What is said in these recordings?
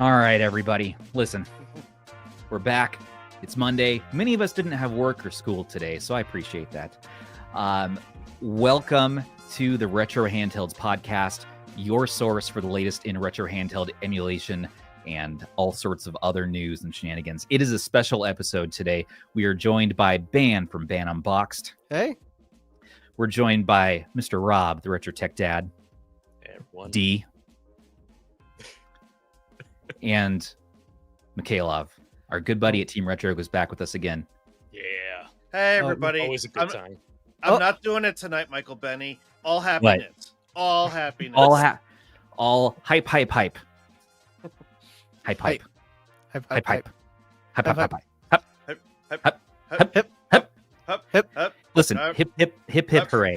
All right, everybody, listen, we're back. It's Monday. Many of us didn't have work or school today, so I appreciate that. Welcome to the Retro Handhelds podcast, your source for the latest in retro handheld emulation and all sorts of other news and shenanigans. It is a special episode today. We are joined by Ban from Ban Unboxed. Hey. We're joined by Mr. Rob, the Retro Tech Dad. Hey, everyone. D. And Mikhailov, our good buddy at Team Retro, was back with us again. Yeah. Hey, everybody. Always a good time. I'm not doing it tonight, Michael Benny. All happiness. What? All happiness. All hype. Hype. Hype. Hype. Hype. Hype. Hype. Hype. Hype. Hype. Listen, hip, hooray.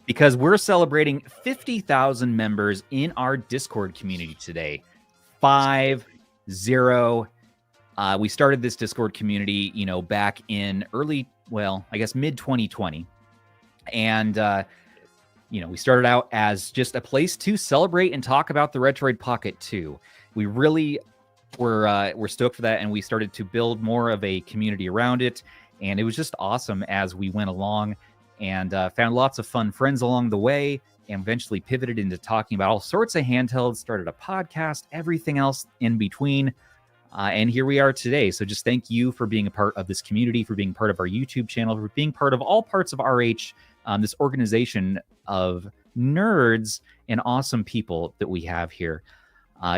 Because we're celebrating 50,000 members in our Discord community today. 50. We started this Discord community, back in mid 2020. And, we started out as just a place to celebrate and talk about the Retroid Pocket 2. We really were stoked for that, and we started to build more of a community around it. And it was just awesome as we went along and found lots of fun friends along the way, and eventually pivoted into talking about all sorts of handhelds, started a podcast, everything else in between. And here we are today. So just thank you for being a part of this community, for being part of our YouTube channel, for being part of all parts of RH, this organization of nerds and awesome people that we have here.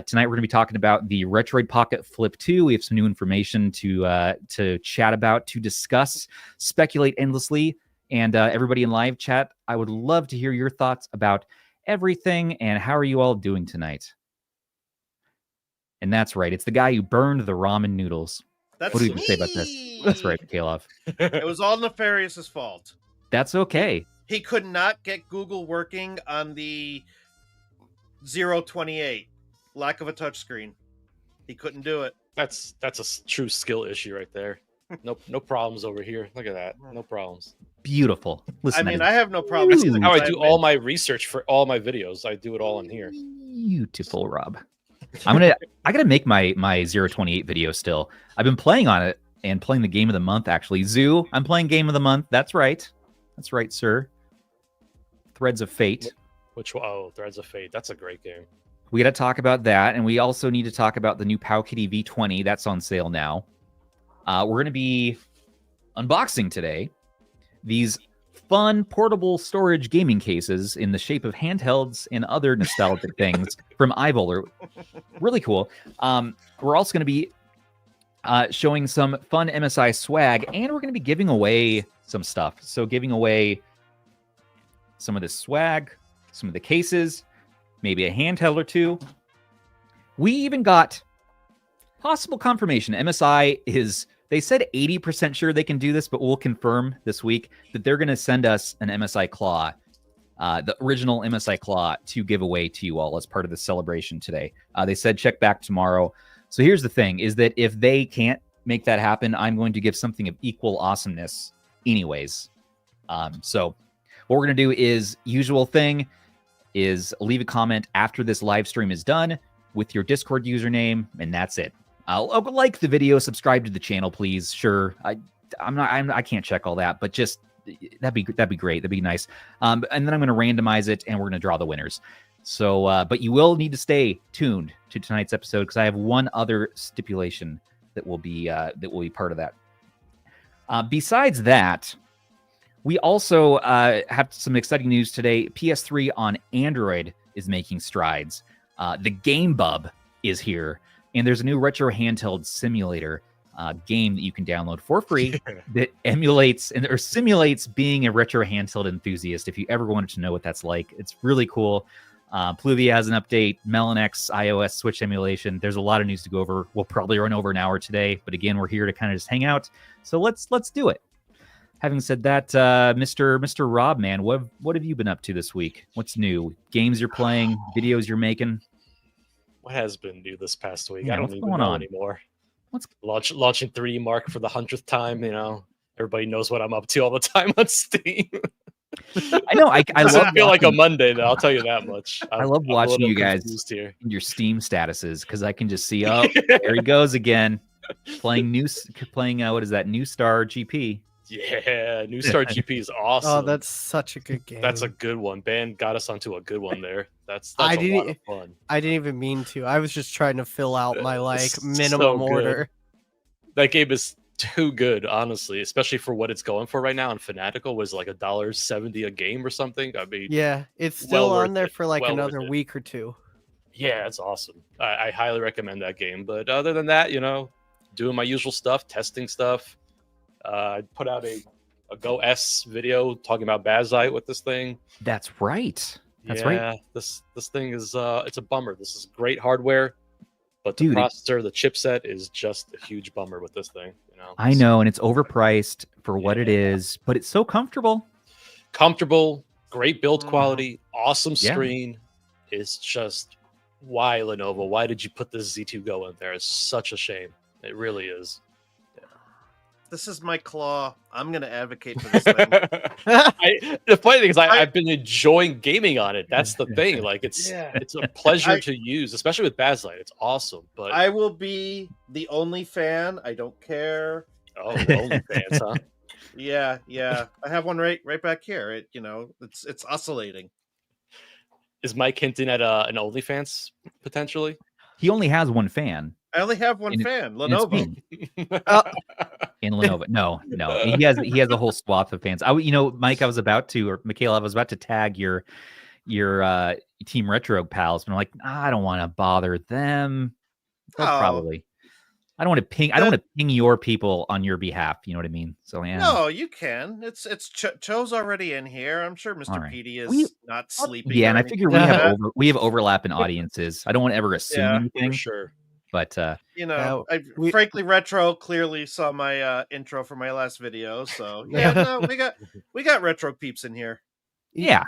Tonight, we're going to be talking about the Retroid Pocket Flip 2. We have some new information to chat about, to discuss, speculate endlessly. And everybody in live chat, I would love to hear your thoughts about everything. And how are you all doing tonight? And that's right. It's the guy who burned the ramen noodles. That's what do you say about this? That's right, Mikhailov. It was all Nefarious' fault. That's okay. He could not get Google working on the 028. Lack of a touchscreen. He couldn't do it. That's a true skill issue right there. No problems over here. Look at that. No problems. Beautiful. Listen, I have no problem. That's how I do all my research for all my videos. I do it all in here. Beautiful, Rob. I gotta make my 028 video still. I've been playing on it and playing the game of the month, actually. Zoo, I'm playing game of the month. That's right, sir. Threads of Fate. Threads of Fate. That's a great game. We got to talk about that, and we also need to talk about the new PowKiddy V20. That's on sale now. We're going to be unboxing today these fun portable storage gaming cases in the shape of handhelds and other nostalgic things from iVoler. Really cool. We're also going to be showing some fun MSI swag, and we're going to be giving away some stuff. So giving away some of the swag, some of the cases, maybe a handheld or two. We even got possible confirmation. MSI they said 80% sure they can do this, but we'll confirm this week that they're going to send us an MSI claw, the original MSI claw, to give away to you all as part of the celebration today. They said check back tomorrow. So here's the thing, is that if they can't make that happen, I'm going to give something of equal awesomeness anyways. So what we're going to do is, usual thing, is leave a comment after this live stream is done with your Discord username, and that's it. Like the video, subscribe to the channel, please. Sure, I can't check all that, but just that'd be great. That'd be nice. And then I'm going to randomize it, and we're going to draw the winners. So, but you will need to stay tuned to tonight's episode, because I have one other stipulation that will be part of that. Besides that, We also have some exciting news today. PS3 on Android is making strides. The Gamebub is here, and there's a new retro handheld simulator game that you can download for free that emulates or simulates being a retro handheld enthusiast. If you ever wanted to know what that's like, it's really cool. Pluvia has an update, MelonX, iOS, Switch emulation. There's a lot of news to go over. We'll probably run over an hour today, but again, we're here to kind of just hang out. So let's do it. Having said that, Mr. Rob, man, what have you been up to this week? What's new? Games you're playing, videos you're making? What has been new this past week? Yeah, I don't what's even going know on? anymore. What's Launching 3D Mark for the 100th time? You know, everybody knows what I'm up to all the time on Steam. I know. I It doesn't love feel like a watching- Monday, though. I'll tell you that much. I love I'm a watching little you guys confused here. in your Steam statuses because I can just see, oh, there he goes again, playing what is that? New Star GP. Yeah, New Star GP is awesome. Oh, that's such a good game. That's a good one. Ben got us onto a good one there. That's I a lot didn't- of fun. I didn't even mean to. I was just trying to fill out my So minimum good. order. That game is too good, honestly, especially for what it's going for right now. And Fanatical was like $1.70 a game or something. I mean, Yeah, it's Well still on worth there it. for like Well worth another it. week or two. yeah, it's awesome. I highly recommend that game. But other than that, doing my usual stuff, testing stuff. I put out a Go S video talking about Bazite with this thing. That's right. That's yeah, right. This thing is it's a bummer. This is great hardware, but the Dude, processor, the chipset is just a huge bummer with this thing. I know, and it's overpriced for what it is, but it's so comfortable. Comfortable, great build Mhm. quality, awesome Yeah. screen. It's just why Lenovo? Why did you put this Z2 Go in there? It's such a shame. It really is. This is my claw. I'm going to advocate for this thing. The funny thing is, I've been enjoying gaming on it. That's the thing. Like, it's a pleasure to use, especially with Bazlight. It's awesome. But I will be the only fan. I don't care. oh, OnlyFans, huh? Yeah. I have one right back here. It's oscillating. Is Mike hinting at an OnlyFans potentially? He only has one fan. I only have one And fan, and it's Lenovo. me. In Lenovo. No. He has a whole swath of fans. Mike, I was about to tag your Team Retro pals, but I'm like, I don't want to bother them. They'll Oh. probably. I don't want to ping. I don't want to ping your people on your behalf. You know what I mean? So yeah. No, you can. It's Cho's already in here. I'm sure Mr. All right. PD is We- not sleeping. Yeah, or and I anything figure like that. we have overlap in audiences. I don't want to ever assume Yeah, anything, For sure. but Frankly, Retro clearly saw my intro for my last video, so yeah, no, we got Retro peeps in here. yeah,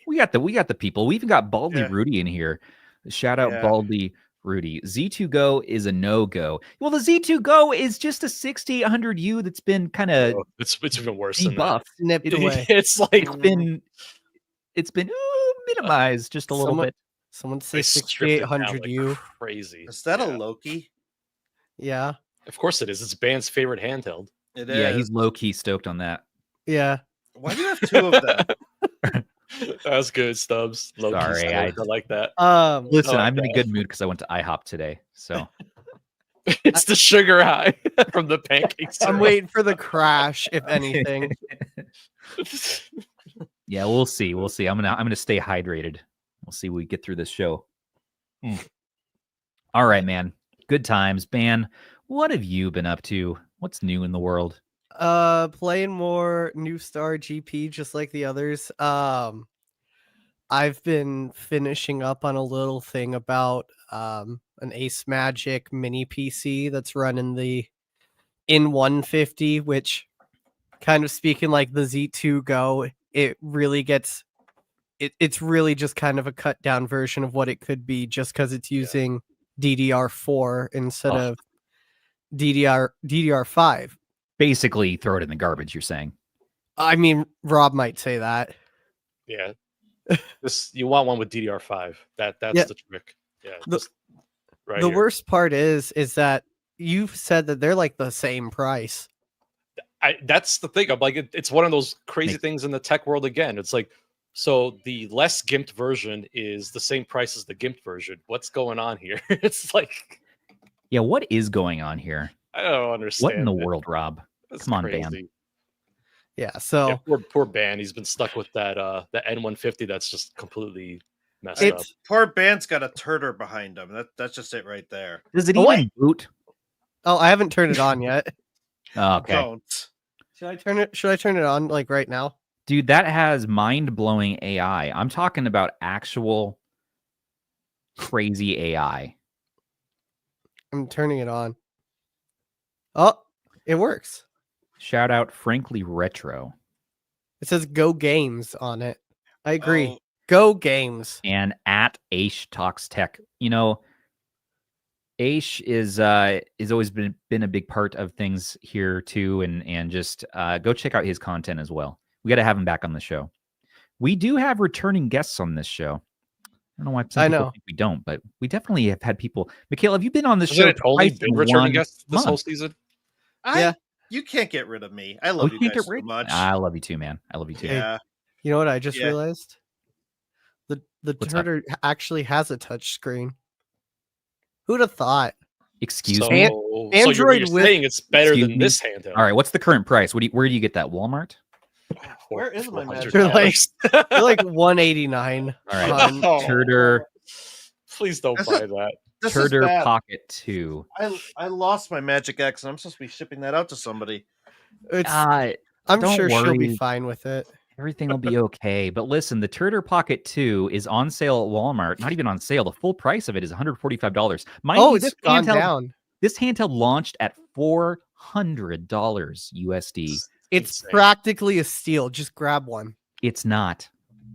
we got the people. We even got Baldy Yeah. Rudy in here. Shout out Yeah. Baldy Rudy. Z2 Go is a no-go. Well, the Z2 Go is just a 60-100U that's been kind of It's even worse than that. debuffed. Snipped away. It's like It's been minimized just a little Someone- bit. Someone they say stripped it down 6800U. like crazy. Is that Yeah. a Loki? Yeah. Of course it is. It's Band's favorite handheld. It Yeah, is. he's low-key stoked on that. Yeah. Why do you have two of them? That's good, Stubbs. Low-key Sorry, stoked. I like that. Listen, like I'm in a that. good mood because I went to IHOP today. So It's the sugar high from the pancakes. I'm waiting for the crash, if anything. yeah, we'll see. I'm gonna stay hydrated. We'll see we get through this show. All right, man. Good times, Ban. What have you been up to? What's new in the world? Playing more New Star GP just like the others. I've been finishing up on a little thing about an Ace Magic mini PC that's running the in 150, which kind of speaking like the Z2 Go, it really gets it's really just kind of a cut down version of what it could be just because it's using DDR4 instead of DDR5. Basically, throw it in the garbage. You're saying? I mean, Rob might say that. Yeah. You want one with DDR5. That's Yeah. the trick. Yeah. The- just right The here. worst part is that you've said that they're like the same price. That's the thing. I'm like, it's one of those crazy Makes- things in the tech world again. It's like, so the less gimped version is the same price as the gimped version. What's going on here? It's like, Yeah. What is going on here? I don't understand. What in the it. world, Rob? That's Come on, Bam. crazy. Yeah, so poor band. He's been stuck with that N150 that's just completely messed up. it's Poor band's got a turder behind him. That's just it right there. Does it Oh, even boot? oh, I haven't turned it on yet. Oh, okay. Don't. Should I turn it on like right now? Dude, that has mind-blowing AI. I'm talking about actual crazy AI. I'm turning it on. Oh, it works. Shout out Frankly Retro. It says Go Games on it. I agree. Oh, Go Games. And at Aish Talks Tech. You know, Aish is always been a big part of things here too, and just go check out his content as well. We got to have him back on the show. We do have returning guests on this show. I don't know why some people think we don't, but we definitely have had people. Mikhail, have you been on this show? It only been returning guests this whole season? Yeah. You can't get rid of me. I love you guys so much. I love you too, man. I love you too. Yeah. You know what I just realized? The What's turtle actually has a touch screen. Who'd have thought? Excuse So, me. so Android you're with- saying it's better Excuse than me? this handheld. All right, what's the current price? Where do you get that? Walmart? Where is my magic? They're like 189. All right. Oh, Turder please don't This buy is- that. This is Turder bad. Pocket 2. I lost my Magic X, and I'm supposed to be shipping that out to somebody. I'm don't sure she'll be worry. fine with it. Everything will be okay. But listen, the Turder Pocket 2 is on sale at Walmart. Not even on sale. The full price of it is $145. Mind you, It's gone down. This handheld launched at $400 USD. It's insane. practically a steal. Just grab one. It's not.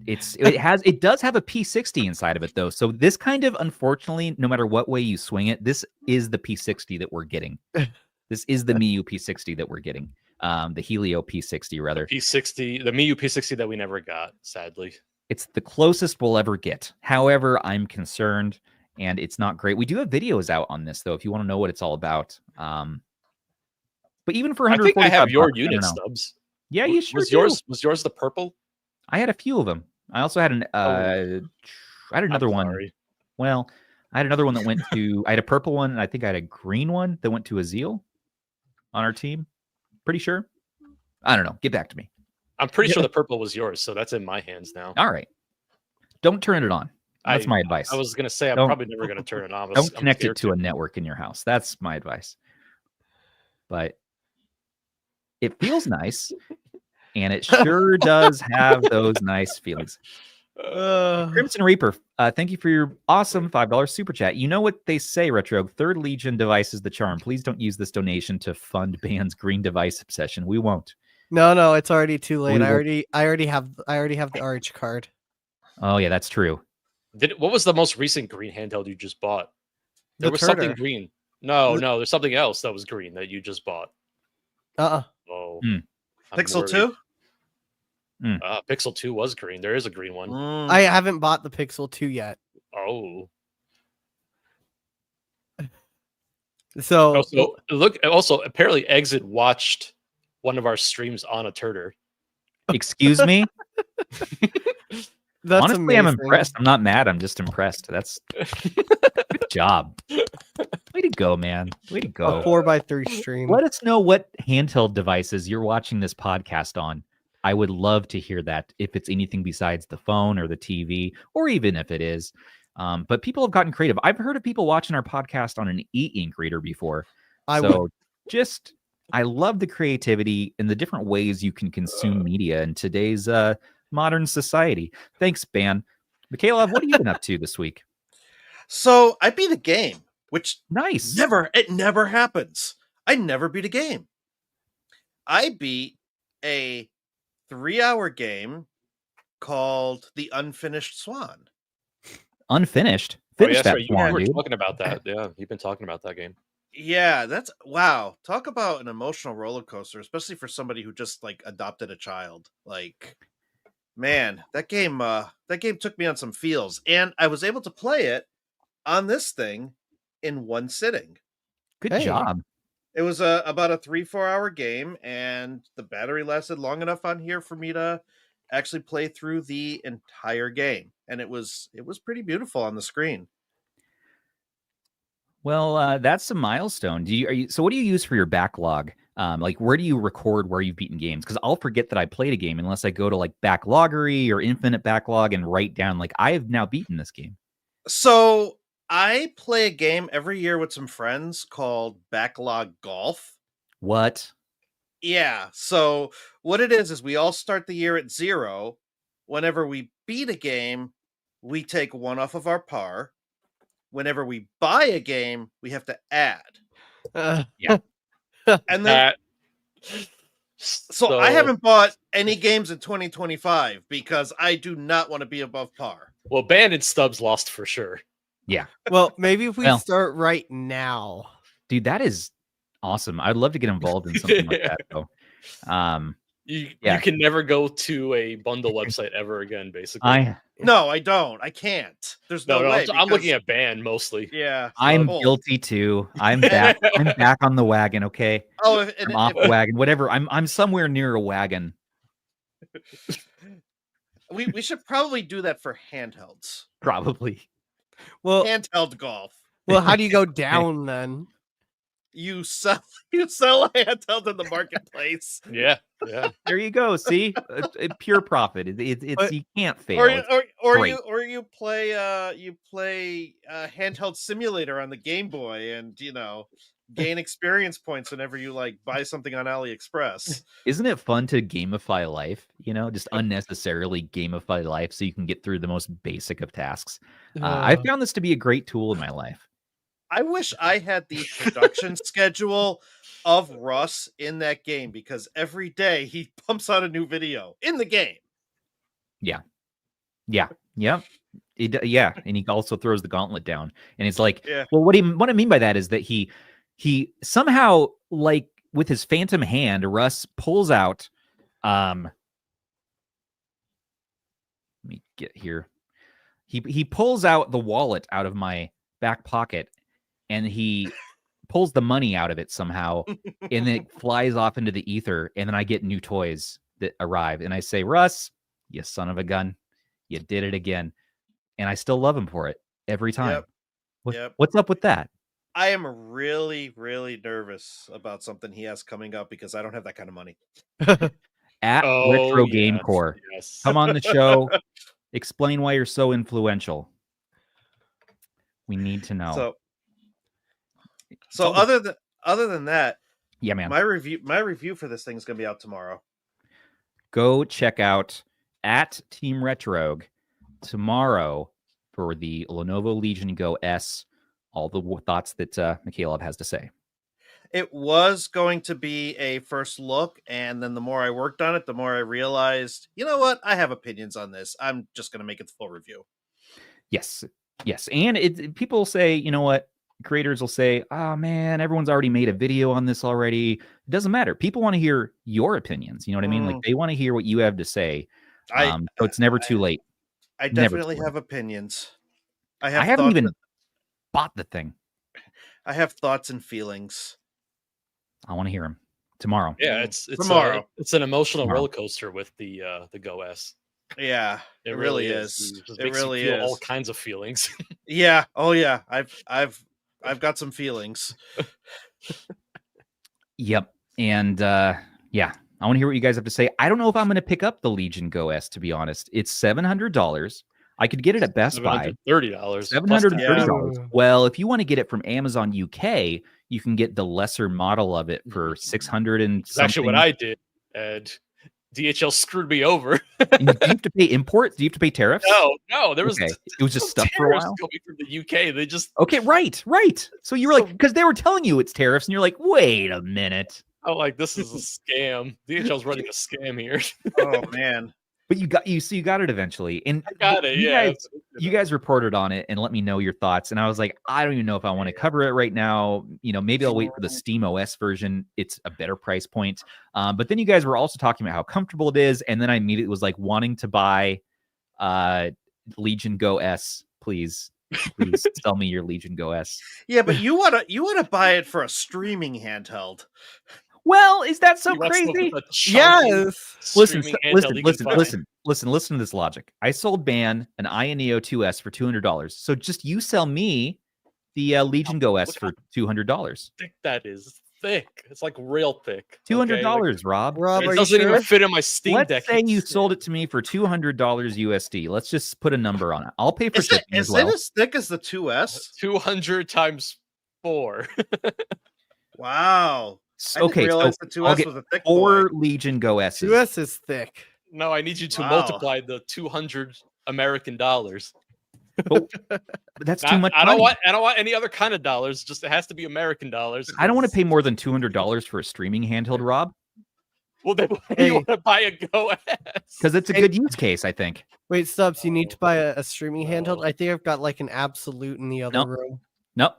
It does have a P60 inside of it though. So this kind of, unfortunately, no matter what way you swing it, this is the P60 that we're getting. This is the Miu P60 that we're getting. The Helio P60 rather. P60, the Miu P60 that we never got, sadly. It's the closest we'll ever get. However, I'm concerned and it's not great. We do have videos out on this though if you want to know what it's all about. But even for I think I have your $145, I don't unit, know. Stubbs. Yeah, you sure was do. yours the purple? I had a few of them. I also had I had another I'm one. sorry. Well, I had another one that went to. I had a purple one, and I think I had a green one that went to Azil on our team. Pretty sure. I don't know. Get back to me. I'm pretty sure the purple was yours, so that's in my hands now. All right. Don't turn it on. That's my advice. I was gonna say I'm Don't- probably never gonna turn it on. Don't connect it to a network in your house. That's my advice. But it feels nice, and it sure does have those nice feelings. Crimson Reaper, thank you for your awesome $5 super chat. You know what they say, Retro? Third Legion device is the charm. Please don't use this donation to fund band's green device obsession. We won't. No, it's already too late. We I already have the RH card. Oh yeah, that's true. What was the most recent green handheld you just bought? There The was something Turder. green. No, there's something else that was green that you just bought. Oh, I'm Pixel worried. 2? Pixel 2 was green. There is a green one. I haven't bought the Pixel 2 yet. Oh. So Also, apparently Exit watched one of our streams on a Turder. Excuse me. that's Honestly, I'm amazing. impressed. I'm not mad. I'm just impressed. That's good job. Way to go, man. Way to A go. 4x3 stream. Let us know what handheld devices you're watching this podcast on. I would love to hear that if it's anything besides the phone or the TV, or even if it is. But people have gotten creative. I've heard of people watching our podcast on an e-ink reader before. I love the creativity and the different ways you can consume media in today's modern society. Thanks, Ban. Michaela, what have you been up to this week? So I beat a game, which Nice. it never happens. I never beat a game. I beat a 3-hour game called The Unfinished Swan. Unfinished. Oh, Finish yeah, that sorry. You swan, were dude. talking about that. Yeah, you've been talking about that game. Yeah, that's wow. Talk about an emotional roller coaster, especially for somebody who just like adopted a child. Like, man, that game took me on some feels, and I was able to play it on this thing in one sitting. Good Hey. job. It was about a 3-4 hour game, and the battery lasted long enough on here for me to actually play through the entire game, and it was pretty beautiful on the screen. Well, that's a milestone. So what do you use for your backlog? Like, where do you record where you've beaten games? Because I'll forget that I played a game unless I go to like Backloggery or Infinite Backlog and write down like I have now beaten this game. So I play a game every year with some friends called Backlog Golf. What? Yeah. So what it is we all start the year at 0. Whenever we beat a game, we take 1 off of our par. Whenever we buy a game, we have to add. Yeah. And then so I haven't bought any games in 2025 because I do not want to be above par. Well, Band and Stubbs lost for sure. Yeah. Well, maybe if we Well. start right now. Dude, that is awesome. I'd love to get involved in something like that, though. You Yeah. can never go to a bundle website ever again, basically. No, I don't. I can't. There's no, way. I'm looking at Band mostly. Yeah. I'm Oh. guilty too. I'm back. I'm back on the wagon. Okay. Oh, I'm off the wagon. Whatever. I'm somewhere near a wagon. we should probably do that for handhelds. Probably. Well, Handheld golf. well, how do you go down then? You sell a handheld in the marketplace. Yeah. There you go. See, pure profit. It's But- you can't fail. Or great. you play Handheld Simulator on the Game Boy, and gain experience points whenever you like buy something on AliExpress. Isn't it fun to gamify life? Just unnecessarily gamify life so you can get through the most basic of tasks. I found this to be a great tool in my life. I wish I had the production schedule of Russ in that game, because every day he pumps out a new video in the game. Yeah. And he also throws the gauntlet down, and it's like, Yeah. well, what I mean by that is that he somehow, like with his phantom hand, Russ pulls out. Let me get here. He pulls out the wallet out of my back pocket, and he pulls the money out of it somehow, and then it flies off into the ether, and then I get new toys that arrive, and I say, Russ, you son of a gun, you did it again. And I still love him for it every time. Yep. What's up with that? I am really, really nervous about something he has coming up because I don't have that kind of money. At Retro Game Core. Yes. Come on the show. Explain why you're so influential. We need to know. So other than that, yeah, man. my review for this thing is going to be out tomorrow. Go check out at Team Retrogue tomorrow for the Lenovo Legion Go S. All the thoughts that Mikhailov has to say. It was going to be a first look, and then the more I worked on it, the more I realized, you know what? I have opinions on this. I'm just going to make it the full review. Yes. And people say, you know what? Creators will say, oh man, everyone's already made a video on this already. It doesn't matter. People want to hear your opinions. You know what I mean? Like, they want to hear what you have to say. So it's never too late. I definitely have opinions. I haven't even bought the thing. I have thoughts and feelings. I want to hear them tomorrow. Yeah, it's tomorrow. It's an emotional roller coaster with the Go S. Yeah, it really is. It really is. All kinds of feelings. Yeah. Oh yeah. I've got some feelings. Yep. And yeah, I want to hear what you guys have to say. I don't know if I'm going to pick up the Legion Go S, to be honest. It's $700. I could get it at Best Buy. $30. $730. Well, if you want to get it from Amazon UK, you can get the lesser model of it for $600 and That's actually what I did. And DHL screwed me over. And do you have to pay import? Do you have to pay tariffs? No, there was it was just stuff for a while. Coming from the UK. They just right. So you were like, because they were telling you it's tariffs, and you're like, wait a minute. I'm like, this is a scam. DHL's running a scam here. Oh man. But you got it eventually, and I got it. You guys reported on it and let me know your thoughts, and I was like, I don't even know if I want to cover it right now. Maybe I'll wait for the Steam OS version. It's a better price point. But then you guys were also talking about how comfortable it is, and then I immediately was like wanting to buy Legion Go S. Please sell me your Legion Go S. Yeah, but you wanna buy it for a streaming handheld. Well, is that so crazy? Yes. Listen to this logic. I sold Ban an Aya Neo 2S for $200. So just you sell me the Legion Go S for $200. I think that is thick. It's like real thick. $200, okay? Rob. Rob, It are you doesn't even sure? fit in my Steam Let's Deck. say you sold it to me for $200 USD. Let's just put a number on it. I'll pay for Is shipping as it well. as thick as the 2S? 200 times 4. Wow. I Okay, didn't realize so the 2S I'll get was a thick 4 boy. Legion Go S's. 2S is thick. No, I need you to Wow. multiply the 200 American dollars. But that's too much I don't money. want any other kind of dollars. Just it has to be American dollars. I don't want to pay more than $200 for a streaming handheld, Rob, Well, then Hey. you want to buy a Go S? because it's a Hey. good use case, I think. Wait, Stubbs, you need to buy a streaming handheld. No. I think I've got like an absolute in the other Nope. room. Nope.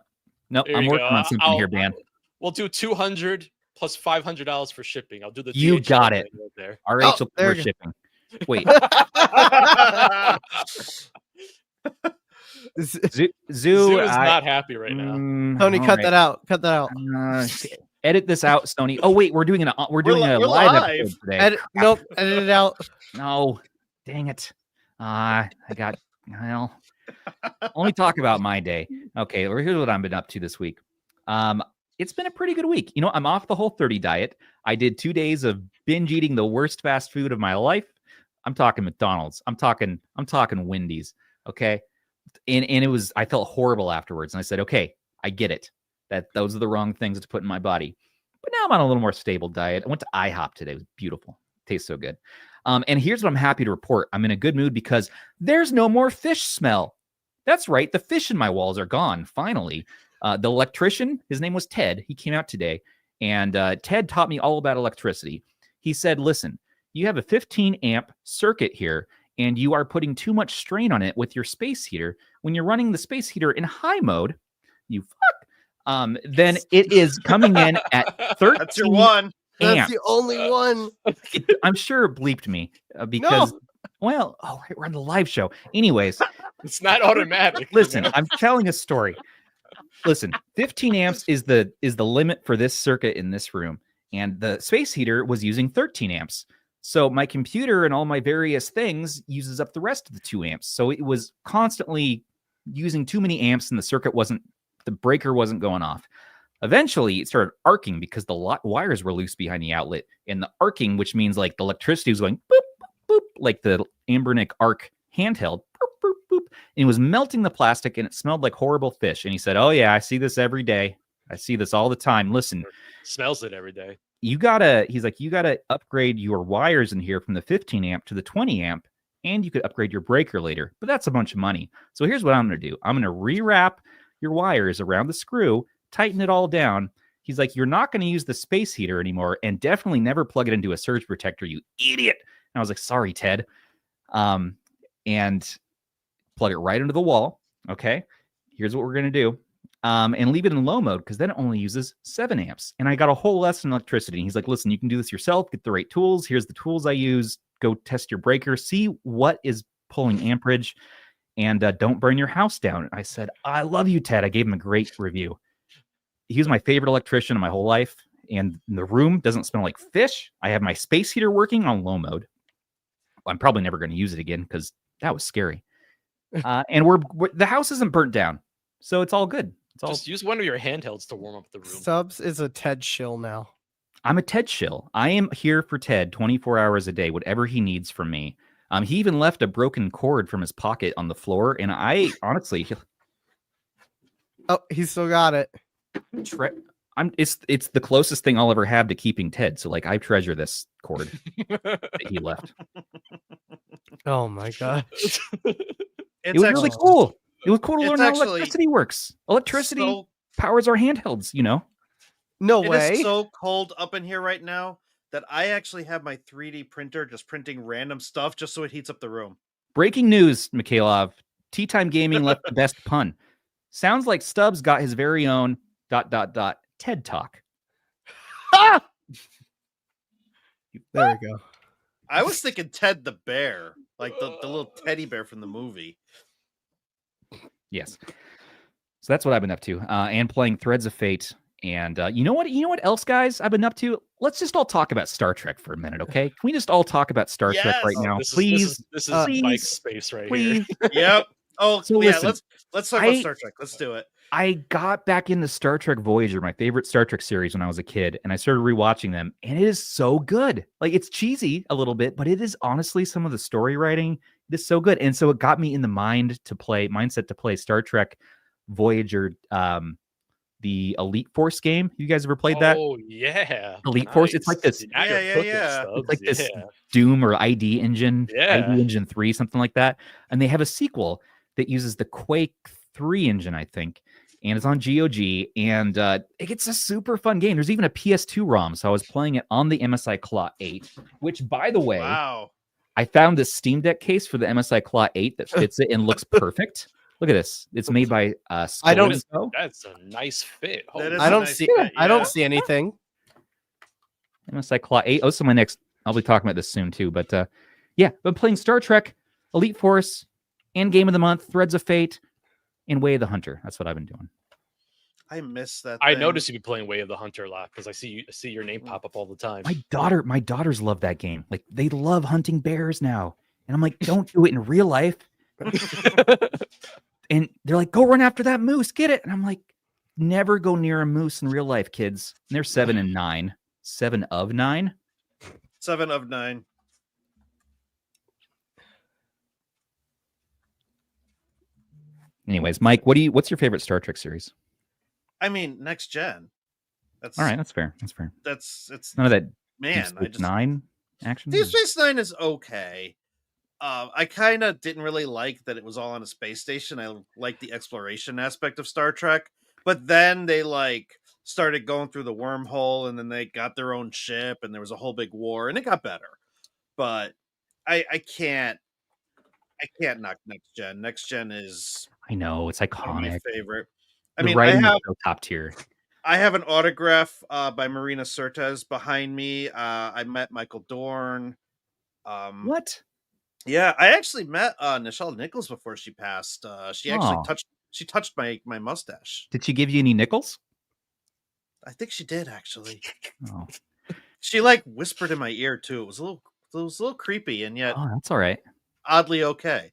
There I'm you working go. on something here, Dan. We'll do 200 plus $500 for shipping. I'll do the You DHL got it. thing right there. RH will there cover you go. shipping. Wait, Zoo, Zoo is I- not happy right now. Tony, all cut right. that out. Cut that out. Edit this out, Sony. Oh wait, we're doing a we're live live. episode today. Nope, edit it out. No, dang it. Only talk about my day. Okay, well, here's what I've been up to this week. It's been a pretty good week. You know, I'm off the whole 30 diet. I did 2 days of binge eating the worst fast food of my life. I'm talking McDonald's. I'm talking Wendy's. Okay. And it was, I felt horrible afterwards. And I said, okay, I get it. That those are the wrong things to put in my body. But now I'm on a little more stable diet. I went to IHOP today. It was beautiful. Tastes so good. And here's what I'm happy to report. I'm in a good mood because there's no more fish smell. That's right. The fish in my walls are gone. Finally. The electrician, his name was Ted. He came out today. And Ted taught me all about electricity. He said, listen, you have a 15 amp circuit here, and you are putting too much strain on it with your space heater. When you're running the space heater in high mode, you fuck, then it is coming in at 13 That's your one. That's amps. the only one. I'm sure it bleeped me because, well, oh, right, we're on the live show. Anyways, It's not automatic. listen, I'm telling a story. Listen, 15 amps is the limit for this circuit in this room, and the space heater was using 13 amps. So my computer and all my various things uses up the rest of the 2 amps. So it was constantly using too many amps, and the breaker wasn't going off. Eventually, it started arcing because the wires were loose behind the outlet, and the arcing, which means like the electricity was going boop, boop, boop, like the Ambernic Arc handheld, boop, boop, boop, and it was melting the plastic, and it smelled like horrible fish. And he said, "Oh yeah, I see this every day. I see this all the time. Listen, Smells it every day. you gotta upgrade your wires in here from the 15 amp to the 20 amp, and you could upgrade your breaker later, but that's a bunch of money. So here's what I'm going to do. I'm going to rewrap your wires around the screw, tighten it all down. He's like, you're not going to use the space heater anymore, and definitely never plug it into a surge protector, you idiot. And I was like, sorry, Ted. And plug it right into the wall. Okay, here's what we're going to do. And leave it in low mode because then it only uses 7 amps. And I got a whole lesson in electricity. And he's like, listen, you can do this yourself. Get the right tools. Here's the tools I use. Go test your breaker. See what is pulling amperage. And don't burn your house down. I said, I love you, Ted. I gave him a great review. He was my favorite electrician in my whole life. And the room doesn't smell like fish. I have my space heater working on low mode. I'm probably never going to use it again because that was scary. And the house isn't burnt down. So it's all good. Just use one of your handhelds to warm up the room. Stubbs is a Ted shill now. I'm a Ted shill. I am here for Ted 24 hours a day, whatever he needs from me. He even left a broken cord from his pocket on the floor, and I honestly, Oh, he still got it. it's the closest thing I'll ever have to keeping Ted. So like, I treasure this cord that he left. Oh my god. It was really cool. It was cool to learn how electricity works. Electricity So, powers our handhelds, you know? No it way. is so cold up in here right now that I actually have my 3D printer just printing random stuff just so it heats up the room. Breaking news, Mikhailov. Tea Time Gaming left the best pun. Sounds like Stubbs got his very own ... TED Talk. There we go. I was thinking Ted the bear, like the little teddy bear from the movie. Yes. So that's what I've been up to. And playing Threads of Fate. And you know what else, guys, I've been up to? Let's just all talk about Star Trek for a minute, okay? Can we just all talk about Star Trek right now? Please. This is please, Mike's space right please. here. Yep. Oh, So yeah. listen, Let's talk about Star Trek. Let's do it. I got back into Star Trek Voyager, my favorite Star Trek series when I was a kid, and I started rewatching them, and it is so good. Like, it's cheesy a little bit, but it is honestly some of the story writing. It is so good. And so it got me in the mindset to play Star Trek Voyager, the Elite Force game. You guys ever played that? Oh yeah, Elite Force. It's like this. Now you're cooking, yeah. Stubbs. It's like this Doom or ID Engine, ID Engine 3, something like that. And they have a sequel that uses the Quake 3 engine, I think, and it's on GOG. And it's a super fun game. There's even a PS2 ROM, so I was playing it on the MSI Claw 8, which, by the way, Wow. I found this Steam Deck case for the MSI Claw 8 that fits it and looks perfect. Look at this. It's made by That's a nice fit. That is I a don't nice see. fit, I don't yeah. see anything. MSI Claw 8. Oh, so my next, I'll be talking about this soon too. But yeah, I'm playing Star Trek, Elite Force, and Game of the Month, Threads of Fate, and Way of the Hunter. That's what I've been doing. I miss that. I thing. noticed you be playing Way of the Hunter a lot because I see your name pop up all the time. My daughters love that game. Like, they love hunting bears now. And I'm like, don't do it in real life. And they're like, go run after that moose, get it. And I'm like, never go near a moose in real life, kids. And they're 7 and 9. 7 of 9. 7 of 9. Anyways, Mike, what's your favorite Star Trek series? I mean, next gen. That's All right, that's fair. That's fair. It's None of that man. Deep Space Nine action. Deep Space Nine is okay. I kind of didn't really like that it was all on a space station. I like the exploration aspect of Star Trek, but then they started going through the wormhole, and then they got their own ship, and there was a whole big war, and it got better. But I can't knock next gen. Next gen is I know, it's my iconic. favorite. The I mean, writing is so top tier. I have an autograph by Marina Sirtis behind me. I met Michael Dorn. What? Yeah, I actually met Nichelle Nichols before she passed. She actually touched my mustache. Did she give you any nickels? I think she did actually. Oh, She whispered in my ear too. It was a little creepy and yet that's all right. oddly okay.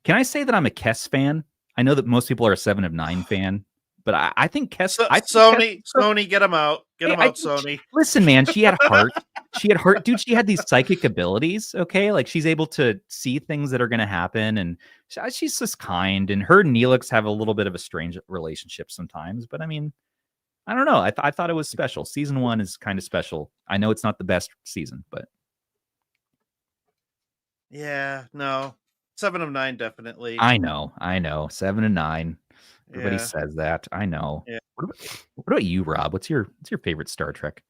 Can I say that I'm a Kess fan? I know that most people are a 7 of 9 fan, but I think Kess. Sony, get him out. Get him out, Sony. Listen, man, she had heart. She had heart, dude. She had these psychic abilities. Okay, like, she's able to see things that are going to happen, and she's just kind. And her and Neelix have a little bit of a strange relationship sometimes, but I mean, I don't know. I thought it was special. Season 1 is kind of special. I know it's not the best season, but Yeah, no. 7 of 9 definitely. I know. 7 and 9. Everybody Yeah. says that. I know. Yeah. What about you, Rob? What's your favorite Star Trek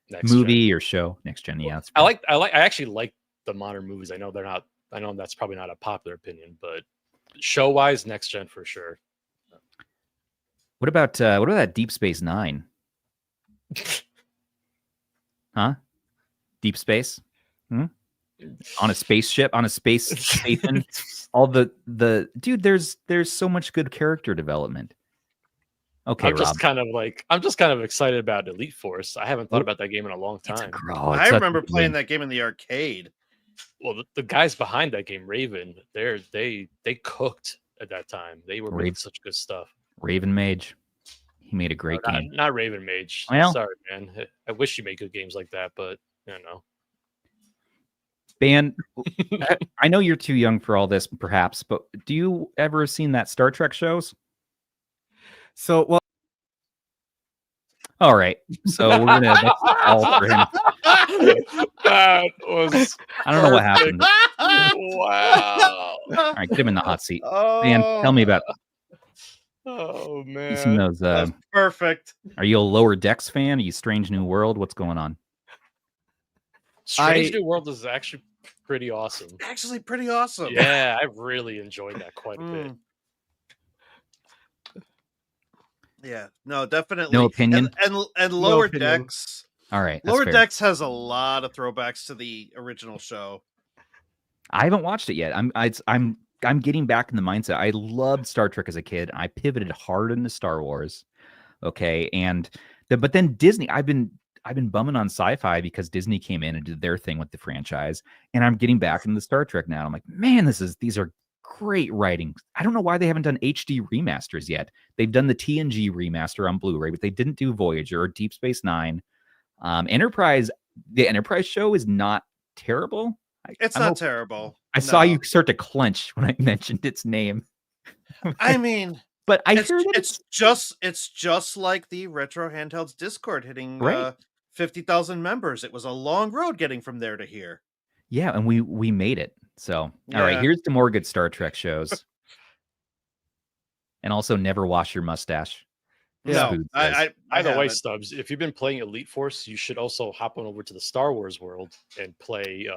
Next movie gen. or show? Next gen, yeah. That's I actually like the modern movies. I know that's probably not a popular opinion, but show wise, next gen for sure. What about Deep Space Nine? Huh? Deep Space? On a spaceship, on a space station. All the dude, there's so much good character development. Okay, I'm Rob. I'm just kind of excited about Elite Force. I haven't thought about that game in a long time. I remember playing that game in the arcade. Well, the guys behind that game, Raven, they cooked at that time. They were making such good stuff. Raven Mage. He made a great game. Not Raven Mage. Well, sorry, man. I wish you made good games like that, but I don't know. Ben, I know you're too young for all this, perhaps, but do you ever seen that Star Trek shows? So, well, all right. So we're gonna that's all for him. That was. I don't know what happened. Wow. All right, get him in the hot seat. Oh, Ben, tell me about. Oh You man. seen those? that's perfect. Are you a Lower Decks fan? Are you Strange New World? What's going on? Strange New World is actually pretty awesome. Actually, pretty awesome. Yeah, I really enjoyed that quite a bit. Yeah, no, definitely. No opinion? And Lower opinion. Decks. All right, that's Lower fair. Decks has a lot of throwbacks to the original show. I haven't watched it yet. I'm getting back in the mindset. I loved Star Trek as a kid. I pivoted hard into Star Wars. Okay, but then Disney. I've been bumming on Sci-Fi because Disney came in and did their thing with the franchise, and I'm getting back into the Star Trek now. I'm like, man, these are great writing. I don't know why they haven't done HD remasters yet. They've done the TNG remaster on Blu-ray, but they didn't do Voyager or Deep Space Nine. Enterprise, the Enterprise show is not terrible. It's not terrible. I saw you start to clench when I mentioned its name. I mean, but I heard it's just like the Retro Handhelds Discord hitting 50,000 members. It was a long road getting from there to here. Yeah, and we made it. So, all right, here's the more good Star Trek shows. And also never wash your mustache. No, by the way, Stubbs, if you've been playing Elite Force, you should also hop on over to the Star Wars world and play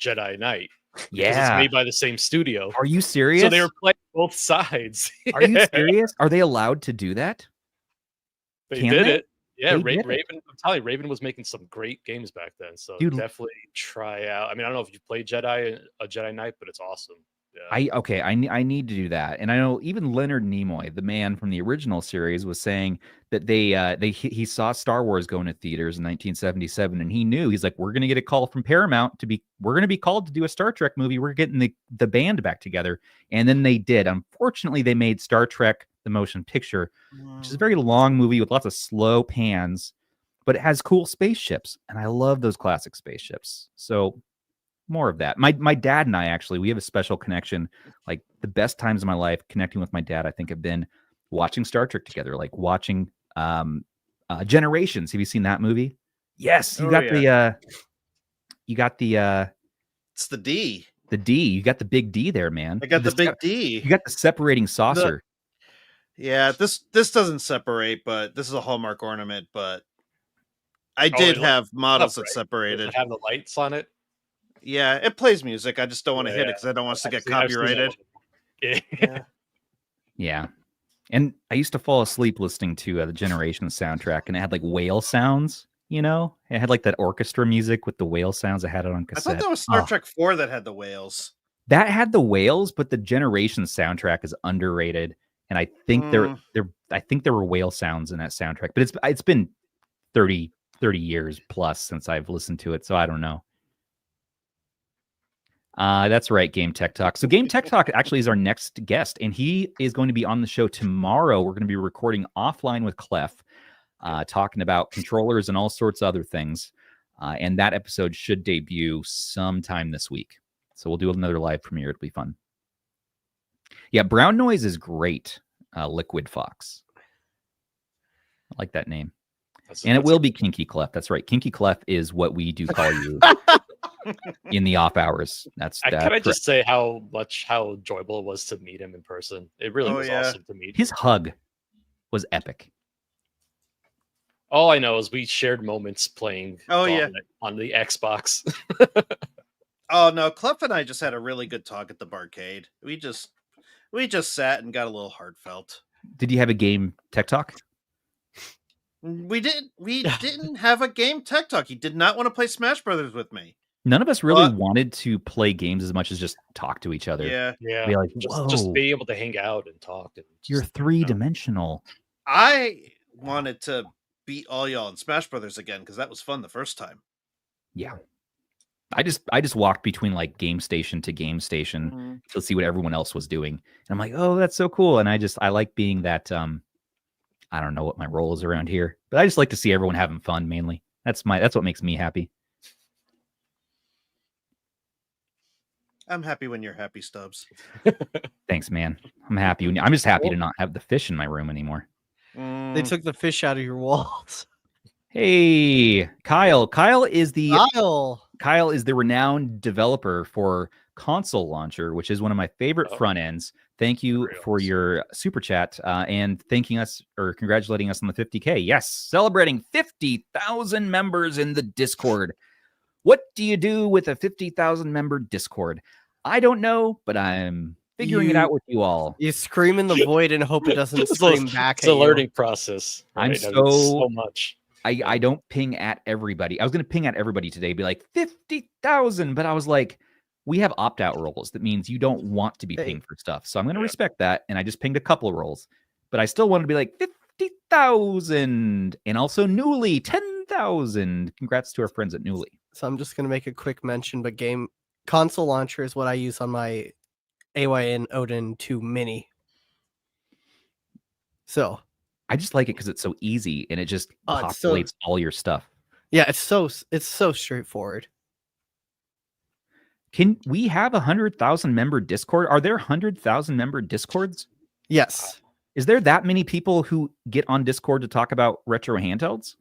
Jedi Knight. Yeah, it's made by the same studio. Are you serious? So they were playing both sides. Are you serious? Are they allowed to do that? They did it. Yeah, Raven. I'm telling you, Raven was making some great games back then. So definitely try out. I mean, I don't know if you played a Jedi Knight, but it's awesome. Yeah. I need to do that. And I know even Leonard Nimoy, the man from the original series, was saying that he saw Star Wars go into theaters in 1977, and he knew, he's like, we're gonna get a call from Paramount we're gonna be called to do a Star Trek movie. We're getting the band back together. And then they did. Unfortunately, they made Star Trek the motion picture, which is a very long movie with lots of slow pans, but it has cool spaceships, and I love those classic spaceships. So more of that. My dad and I, actually, we have a special connection. Like, the best times of my life connecting with my dad, I think, have been watching Star Trek together, like watching Generations. Have you seen that movie? Yes, you got the it's the D. The D. You got the big D there, man. I got the big D. You got the separating saucer. This doesn't separate, but this is a Hallmark ornament, but I did have models that separated. Does it have the lights on it? Yeah, it plays music. I just don't want to hit it because I don't want us to get copyrighted. Yeah. And I used to fall asleep listening to the Generations soundtrack, and it had like whale sounds, you know? It had like that orchestra music with the whale sounds. I had it on cassette. I thought that was Star Trek 4 that had the whales. That had the whales, but the Generations soundtrack is underrated. And I think there were whale sounds in that soundtrack. But it's been 30 years plus since I've listened to it, so I don't know. That's right, Game Tech Talk. So Game Tech Talk actually is our next guest, and he is going to be on the show tomorrow. We're going to be recording offline with Clef, talking about controllers and all sorts of other things. And that episode should debut sometime this week. So we'll do another live premiere. It'll be fun. Yeah, Brown Noise is great. Liquid Fox. I like that name. And it will be Kinky Clef. That's right. Kinky Clef is what we do call you in the off hours. Can I just say how enjoyable it was to meet him in person? It really was awesome to meet. His hug was epic. All I know is we shared moments playing on the Xbox. Oh no, Clef and I just had a really good talk at the barcade. We just sat and got a little heartfelt. Did you have a Game Tech Talk? We didn't have a Game Tech Talk. He did not want to play Smash Brothers with me. None of us really wanted to play games as much as just talk to each other. Yeah. Be like, just be able to hang out and talk. And you're three-dimensional. I wanted to beat all y'all in Smash Brothers again because that was fun the first time. Yeah. I just walked between like game station to game station to see what everyone else was doing. And I'm like, oh, that's so cool. And I like being that I don't know what my role is around here, but I just like to see everyone having fun mainly. That's what makes me happy. I'm happy when you're happy, Stubbs. Thanks, man. I'm happy. I'm just happy to not have the fish in my room anymore. They took the fish out of your walls. Hey, Kyle. Kyle is the renowned developer for Console Launcher, which is one of my favorite front ends. Thank you for your super chat and thanking us or congratulating us on the 50K. Yes, celebrating 50,000 members in the Discord. What do you do with a 50,000 member Discord? I don't know, but I'm figuring it out with you all. You scream in the void and hope it doesn't scream back at you. It's a learning process. Right? I'm so much. I don't ping at everybody. I was going to ping at everybody today, be like 50,000, but I was like, we have opt-out roles. That means you don't want to be pinged for stuff. So I'm going to respect that. And I just pinged a couple of roles, but I still wanted to be like 50,000 and also Knulli 10,000. Congrats to our friends at Knulli. So I'm just going to make a quick mention, but Console Launcher is what I use on my AYN Odin 2 Mini. So I just like it because it's so easy and it just it's so- populates all your stuff. yeah, it's so straightforward. Can we have 100,000 member Discord? Are there 100,000 member Discords? Yes, Is there that many people who get on Discord to talk about retro handhelds?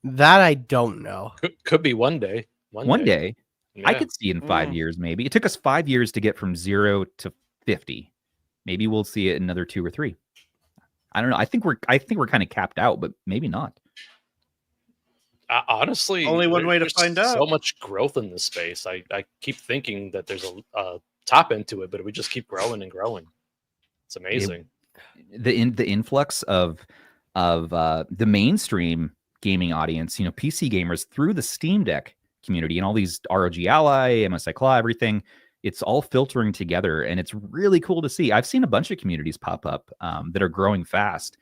that I don't know. Could be one day. One day. I Yeah. could see in 5 years, maybe. It took us 5 years to get from 0 to 50. Maybe we'll see it in another 2 or 3. I don't know. I think we're kind of capped out, but maybe not. Honestly, Only one way to there's find So out. much growth in this space. I keep thinking that there's a top end to it, but we just keep growing and growing. It's amazing. The influx of the mainstream gaming audience, PC gamers through the Steam Deck community and all these ROG Ally, MSI Claw, everything, it's all filtering together, and it's really cool to see. I've seen a bunch of communities pop up that are growing fast,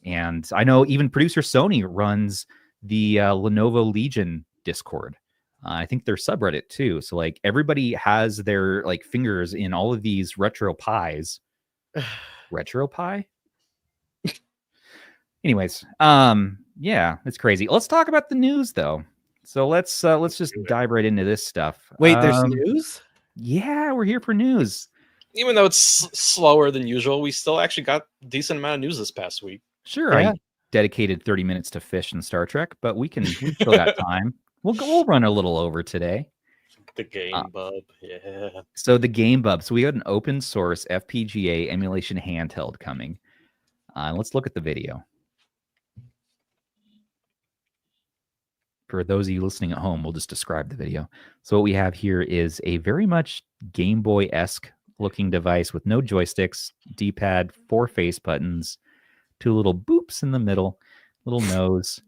and I know even producer Sony runs the Lenovo Legion Discord. I think their subreddit too. So like everybody has their like fingers in all of these retro pies. Retro pie? Anyways, yeah, it's crazy. Let's talk about the news though. So let's just dive right into this stuff. Wait, there's news? Yeah, we're here for news. Even though it's slower than usual, we still actually got a decent amount of news this past week. Sure, Yeah. I dedicated 30 minutes to Fish and Star Trek, but we still got time. We'll run a little over today. The Gamebub, yeah. So the Gamebub. So we got an open source FPGA emulation handheld coming. Let's look at the video. For those of you listening at home, we'll just describe the video. So what we have here is a very much Game Boy-esque looking device with no joysticks, D-pad, 4 face buttons, 2 little boops in the middle, little nose.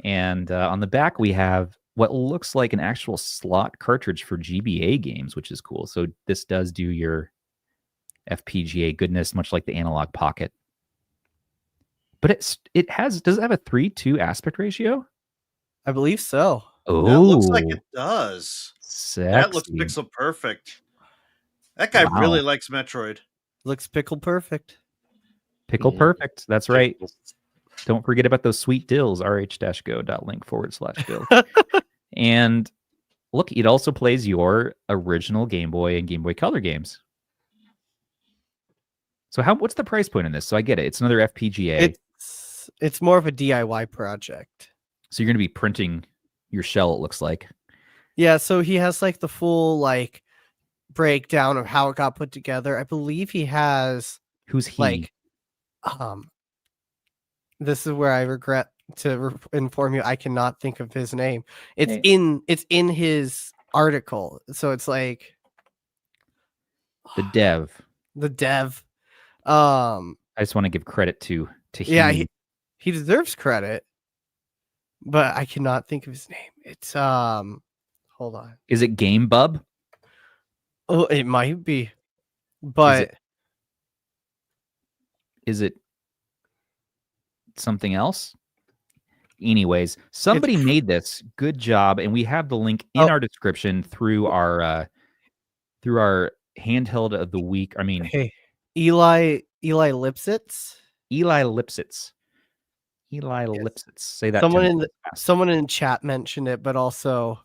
And on the back, we have what looks like an actual slot cartridge for GBA games, which is cool. So this does do your FPGA goodness, much like the Analog Pocket. But does it have a 3:2 aspect ratio? I believe so. Oh, That looks like it does. sexy. That looks pixel perfect. That guy Wow. really likes Metroid. Looks pickle perfect. Pickle perfect. That's right. Don't forget about those sweet dills. rh-go.link/bill. And look, it also plays your original Game Boy and Game Boy Color games. So what's the price point in this? So I get it. It's another FPGA. It's more of a DIY project. So you're going to be printing your shell, it looks like. Yeah, so he has like the full like breakdown of how it got put together. I believe he has Who's he? like this is where I regret to inform you I cannot think of his name. It's in his article. So it's like the dev. the dev. I just want to give credit to Yeah, him. he deserves credit, but I cannot think of his name. It's hold on. Is it Gamebub? Oh, it might be, but Is it something else? Anyways, somebody made this. Good job, and we have the link in our description through our handheld of the week. I mean, hey, Eli Lipsitz. Eli Lipsitz. Say that. Someone in chat mentioned it, but also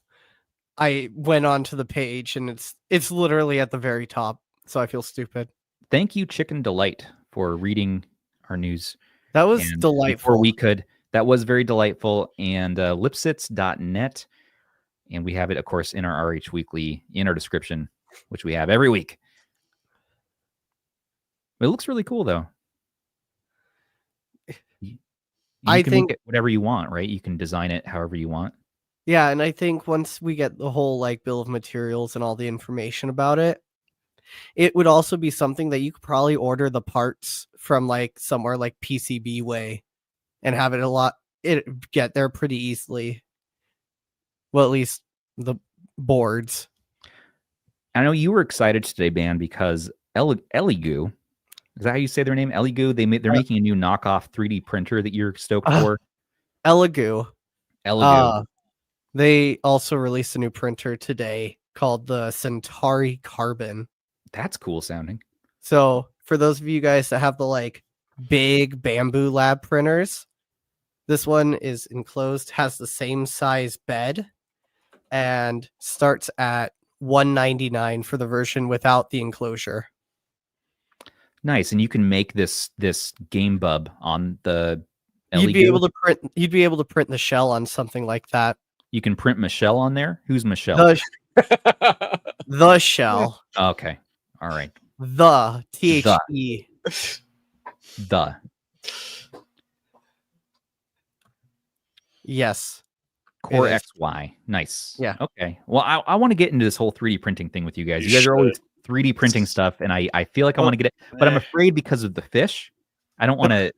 I went onto the page and it's literally at the very top, so I feel stupid. Thank you, Chicken Delight, for reading our news. That was delightful. That was very delightful. And lipsitz.net. And we have it, of course, in our RH Weekly in our description, which we have every week. It looks really cool, though. You can make it whatever you want, right? You can design it however you want. Yeah, and I think once we get the whole like bill of materials and all the information about it, it would also be something that you could probably order the parts from like somewhere like PCB Way and have it get there pretty easily. Well, at least the boards. I know you were excited today, Ben, because Eligoo, is that how you say their name? Eligoo. They're making a new knockoff 3D printer that you're stoked for. Eligoo. They also released a new printer today called the Centauri Carbon. That's cool sounding. So for those of you guys that have the like big Bamboo Lab printers, this one is enclosed, has the same size bed, and starts at $199 for the version without the enclosure. Nice, and you can make this Gamebub on the. You'd be able to print the shell on something like that. You can print Michelle on there. Who's Michelle? The shell. Okay, all right. The THE. The. Yes. Core It is. XY. Nice. Yeah. Okay. Well, I want to get into this whole 3D printing thing with you guys. You guys are always 3D printing stuff, and I feel like I want to get it, but I'm afraid because of the fish. I don't want to.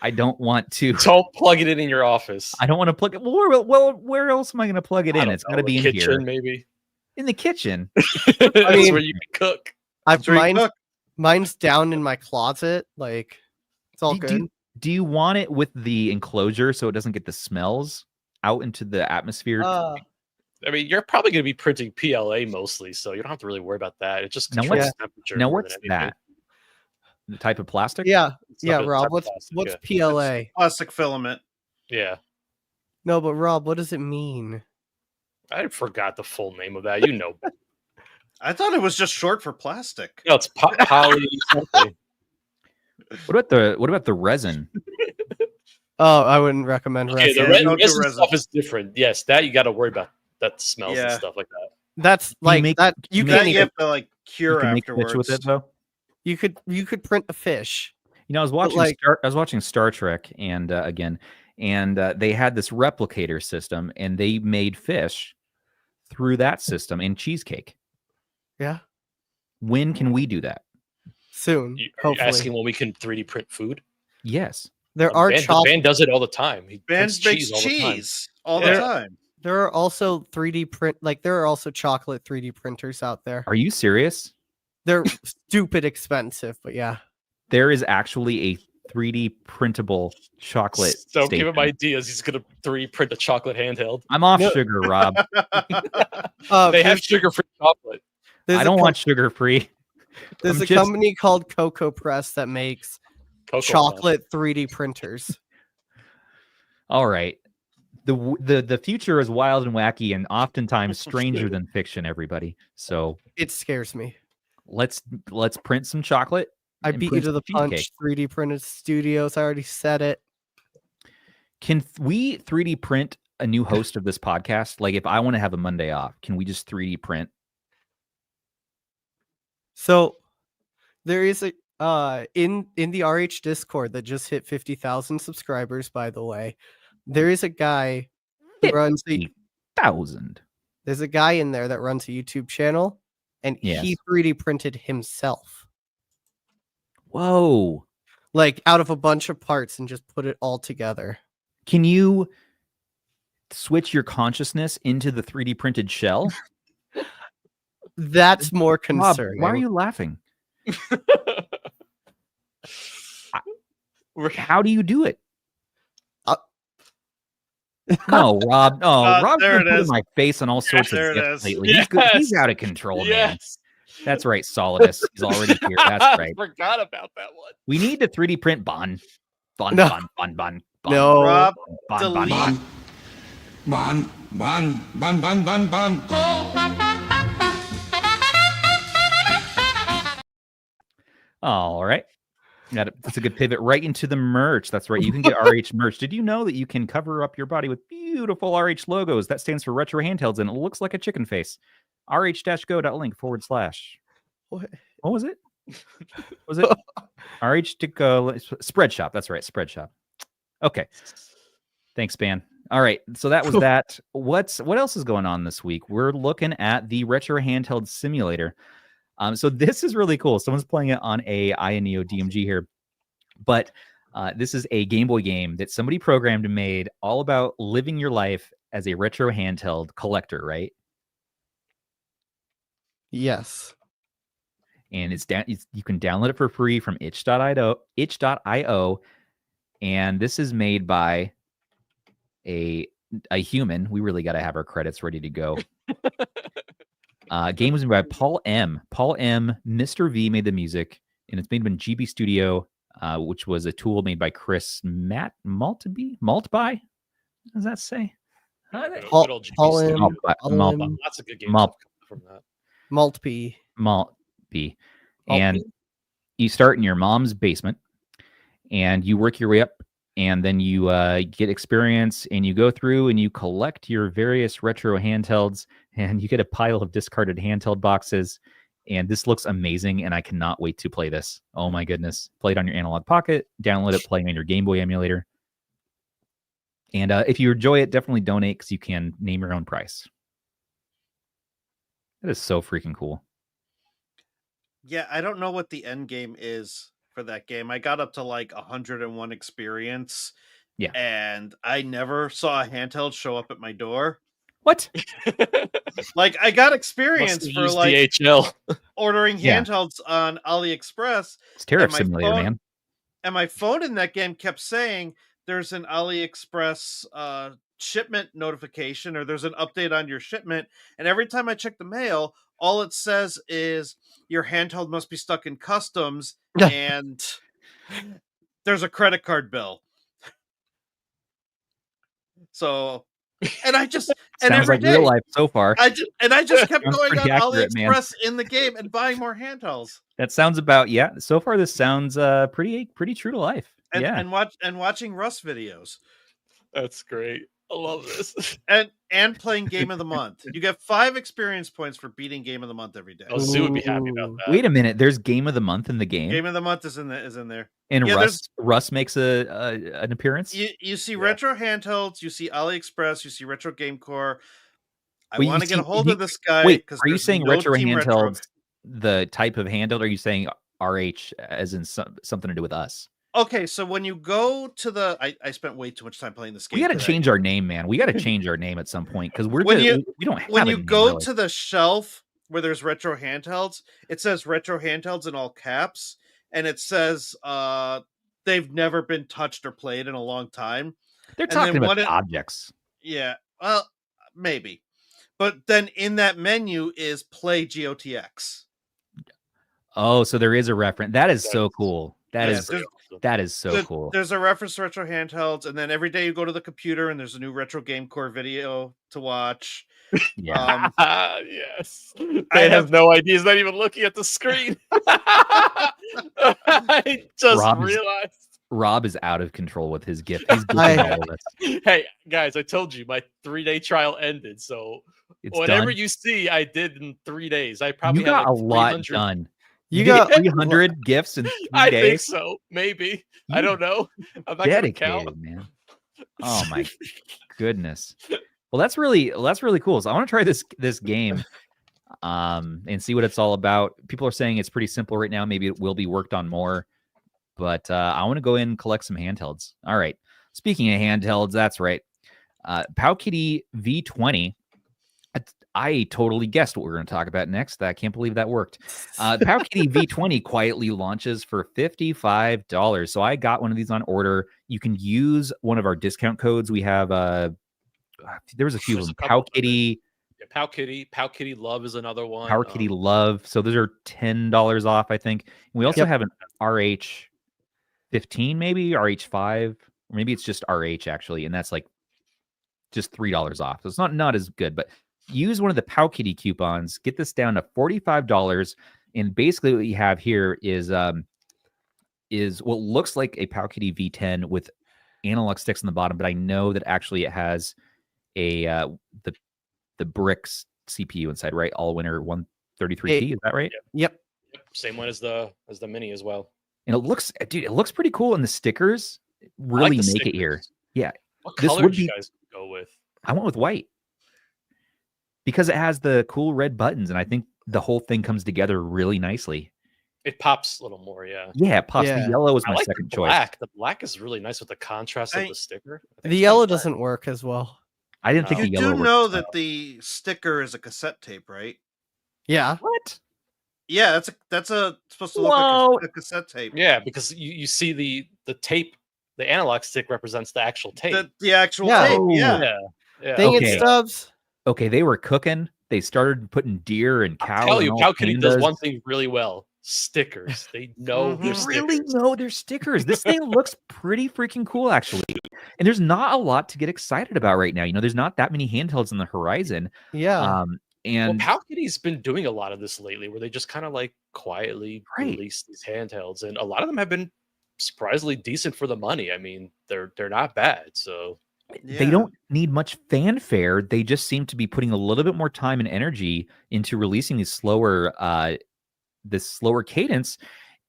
I don't want to. Don't plug it in your office. I don't want to plug it. Well, where else am I going to plug it in? It's got to be in kitchen, here. Maybe In the kitchen. That's where you can cook. Mine's down in my closet. Like it's all good. Do you want it with the enclosure so it doesn't get the smells out into the atmosphere? I mean, you're probably going to be printing PLA mostly, so you don't have to really worry about that. It just controls temperature. Now, what's that? The type of plastic? Yeah, Rob. What's PLA? It's plastic filament. Yeah. No, but Rob, what does it mean? I forgot the full name of that. You know. I thought it was just short for plastic. No, it's poly something. What about the resin? Oh, I wouldn't recommend resin. Okay, the resin stuff is different. Yes, that you got to worry about. That smells and stuff like that. That's like that. You have to like cure afterwards. With it though. You could print a fish. You know, I was watching Star Trek, and they had this replicator system, and they made fish through that system in cheesecake. Yeah. When can we do that? Soon. Are you asking when we can 3D print food? Yes. There are Van does it all the time. He makes cheese all the time. There are also 3D print, like there are also chocolate 3D printers out there. Are you serious? They're stupid expensive, but yeah. There is actually a 3D printable chocolate. Don't give him ideas. He's gonna 3D print a chocolate handheld. I'm off sugar, Rob. They have sugar-free chocolate. I don't want sugar-free. There's a company called Cocoa Press that makes chocolate 3D printers. All right. The future is wild and wacky and oftentimes stranger than fiction, everybody. So it scares me. Let's print some chocolate. I beat you to the punch. 3D printed studios. I already said it. Can we 3D print a new host of this podcast? Like if I want to have a Monday off, can we just 3D print? So there is a in the RH Discord that just hit 50,000 subscribers, by the way. There is a guy who runs 50,000. There's a guy in there that runs a YouTube channel, and he 3D printed himself. Whoa. Like out of a bunch of parts and just put it all together. Can you switch your consciousness into the 3D printed shell? That's more concerning. Rob, why are you laughing? How do you do it? No, Rob. Oh, Rob's been putting my face on all sorts of gifts lately. Yes. He's out of control, man. That's right, Solidus. He's already here. That's right. I forgot about that one. We need to 3D print Bon. Bon. No. Rob, Bon. All right. That's a good pivot right into the merch. That's right. You can get RH merch. Did you know that you can cover up your body with beautiful RH logos? That stands for Retro Handhelds, and it looks like a chicken face. rh-go.link/. What was it? Was it RH to go spread shop? That's right, spread shop. Okay. Thanks, Ban. All right. So that was that. What else is going on this week? We're looking at the Retro Handhelds Simulator. So this is really cool. Someone's playing it on a INEO DMG here, but this is a Game Boy game that somebody programmed and made all about living your life as a retro handheld collector, right? Yes. And it's down. You can download it for free from itch.io, and this is made by a human. We really got to have our credits ready to go. Game was made by Paul M. Paul M. Mr. V made the music, and it's made in GB Studio, which was a tool made by Chris Maltby. What does that say? Good Paul- old GB Paul Studio. M. Lots of good games have come from that. Maltby. And you start in your mom's basement, and you work your way up, and then you get experience, and you go through and you collect your various retro handhelds, and you get a pile of discarded handheld boxes. And this looks amazing, and I cannot wait to play this. Oh my goodness. Play it on your Analog Pocket, download it, play on your Game Boy emulator. And if you enjoy it, definitely donate, because you can name your own price. That is so freaking cool. Yeah, I don't know what the end game is for that game. I got up to like 101 experience. Yeah. And I never saw a handheld show up at my door. What? Like, I got Must experience have for used like DHL. ordering Yeah. handhelds on AliExpress. It's Tariff my Simulator, phone- man. And my phone in that game kept saying there's an AliExpress shipment notification, or there's an update on your shipment. And every time I check the mail, all it says is your handheld must be stuck in customs and there's a credit card bill. So, and I just, and Sounds every like day, real life so far. I just kept Sounds going on pretty accurate, man. AliExpress in the game and buying more handhelds. That sounds about, yeah. So far, this sounds pretty true to life. And, yeah. and watching Rust videos. That's great. I love this. And playing Game of the Month. You get 5 experience points for beating Game of the Month every day. Oh, Sue would be happy about that. Wait a minute. There's Game of the Month in the game. Game of the Month is in there. And Yeah, Russ makes an appearance. You see Yeah. retro handhelds, you see AliExpress, you see Retro Game Core. I Wait, you want to get a see- hold you- of this guy. Wait, 'cause are you there's saying no retro Team handhelds, the type of handheld? Or are you saying RH as in something to do with us? Okay, so when you go to the, I spent way too much time playing this game. We got to today. change our name, man. We got to change our name at some point, because When we don't have When a you name, go really. to the shelf where there's retro handhelds, it says retro handhelds in all caps, and it says they've never been touched or played in a long time. They're and talking then about one the it- objects. Yeah, well, maybe. But then in that menu is play GOTX. Oh, so there is a reference. That is so That's- cool. Yeah, That is so There- cool. There's a reference to retro handhelds, and then every day you go to the computer and there's a new Retro Game Core video to watch. Yeah. Yes. I Dan has have- no idea. He's not even looking at the screen. I just Rob's- realized. Rob is out of control with his gift. He's I- gifting all of us. Hey, guys, I told you my 3-day trial ended. So It's whatever done. you see, I did in 3 days. I You probably got had a like lot 300. done. You did got 300 gifts in 3 I think days. so. Maybe. I You don't know. I'm not gonna count. Dedicated, man. Oh my goodness. Well, that's really cool. So I want to try this game, and see what it's all about. People are saying it's pretty simple right now. Maybe it will be worked on more, but I want to go in and collect some handhelds. All right. Speaking of handhelds, that's right. PowKiddy V20. I totally guessed what we were going to talk about next. I can't believe that worked. PowKiddy V20 quietly launches for $55. So I got one of these on order. You can use one of our discount codes. We have there was a few of There's them. a couple of them. PowKiddy, Yeah, PowKiddy Love is another one. PowKiddy Love. So those are $10 off, I think. And we also Yep. have an RH15, maybe RH5, or maybe it's just RH actually, and that's like just $3 off. So it's not as good, but use one of the PowKiddy coupons, get this down to $45, and basically what you have here is what looks like a PowKiddy V10 with analog sticks on the bottom, but I know that actually it has a the bricks CPU inside, right? All winner 133P, is that right? Yep. Yep, same one as the Mini as well. And it looks pretty cool, and the stickers I like really the make it here. stickers. Yeah, What This color would did you be- guys go with? I went with white because it has the cool red buttons, and I think the whole thing comes together really nicely. It pops a little more, yeah. Yeah, it pops. Yeah. The yellow is I my like second the choice. black. The black is really nice with the contrast of I- the sticker. I think The it's yellow kinda doesn't work as well. I didn't think You the You yellow. do worked know as that well. the sticker is a cassette tape, right? Yeah. What? Yeah, that's supposed to look Whoa. like a cassette tape. Yeah, because you see the tape, the analog stick represents the actual tape. The actual Yeah. tape. Oh. Yeah. Yeah. Yeah. Dang Okay. it, Stubbs. Okay, they were cooking. They started putting deer and cows. I'll tell you, and all PowKiddy does pandas. one thing really well: stickers. They know Mhm. their They stickers. really know their stickers. This thing looks pretty freaking cool, actually. And there's not a lot to get excited about right now. There's not that many handhelds on the horizon. Yeah. And Well, PowKiddy's been doing a lot of this lately, where they just kind of like quietly Right. release these handhelds, and a lot of them have been surprisingly decent for the money. I mean, they're not bad. So they don't need much fanfare. They just seem to be putting a little bit more time and energy into releasing these slower cadence.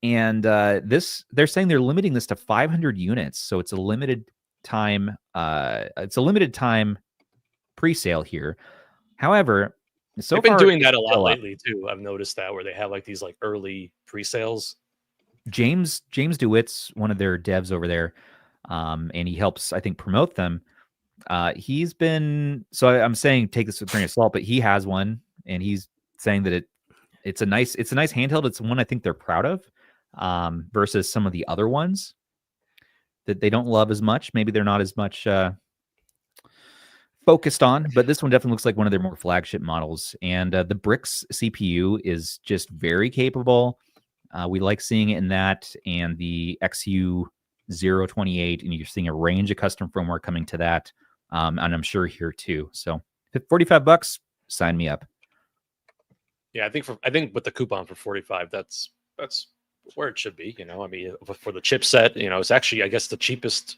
And they're saying they're limiting this to 500 units. So it's a limited time. It's a limited time pre-sale here. However, so they've been far doing that a it's lot still up. lately too. I've noticed that, where they have like these like early pre-sales. James DeWitt's one of their devs over there, and he helps, I think, promote them. He's been, so I'm saying take this with a grain of salt, but he has one, and he's saying that it's a nice handheld. It's one I think they're proud of, versus some of the other ones that they don't love as much. Maybe they're not as much focused on, but this one definitely looks like one of their more flagship models. And the Bricks CPU is just very capable. We like seeing it in that, and the XU028, and you're seeing a range of custom firmware coming to that. And I'm sure here too. So $45, sign me up. Yeah, I think with the coupon for 45, that's where it should be. I mean, for the chipset, it's actually, I guess, the cheapest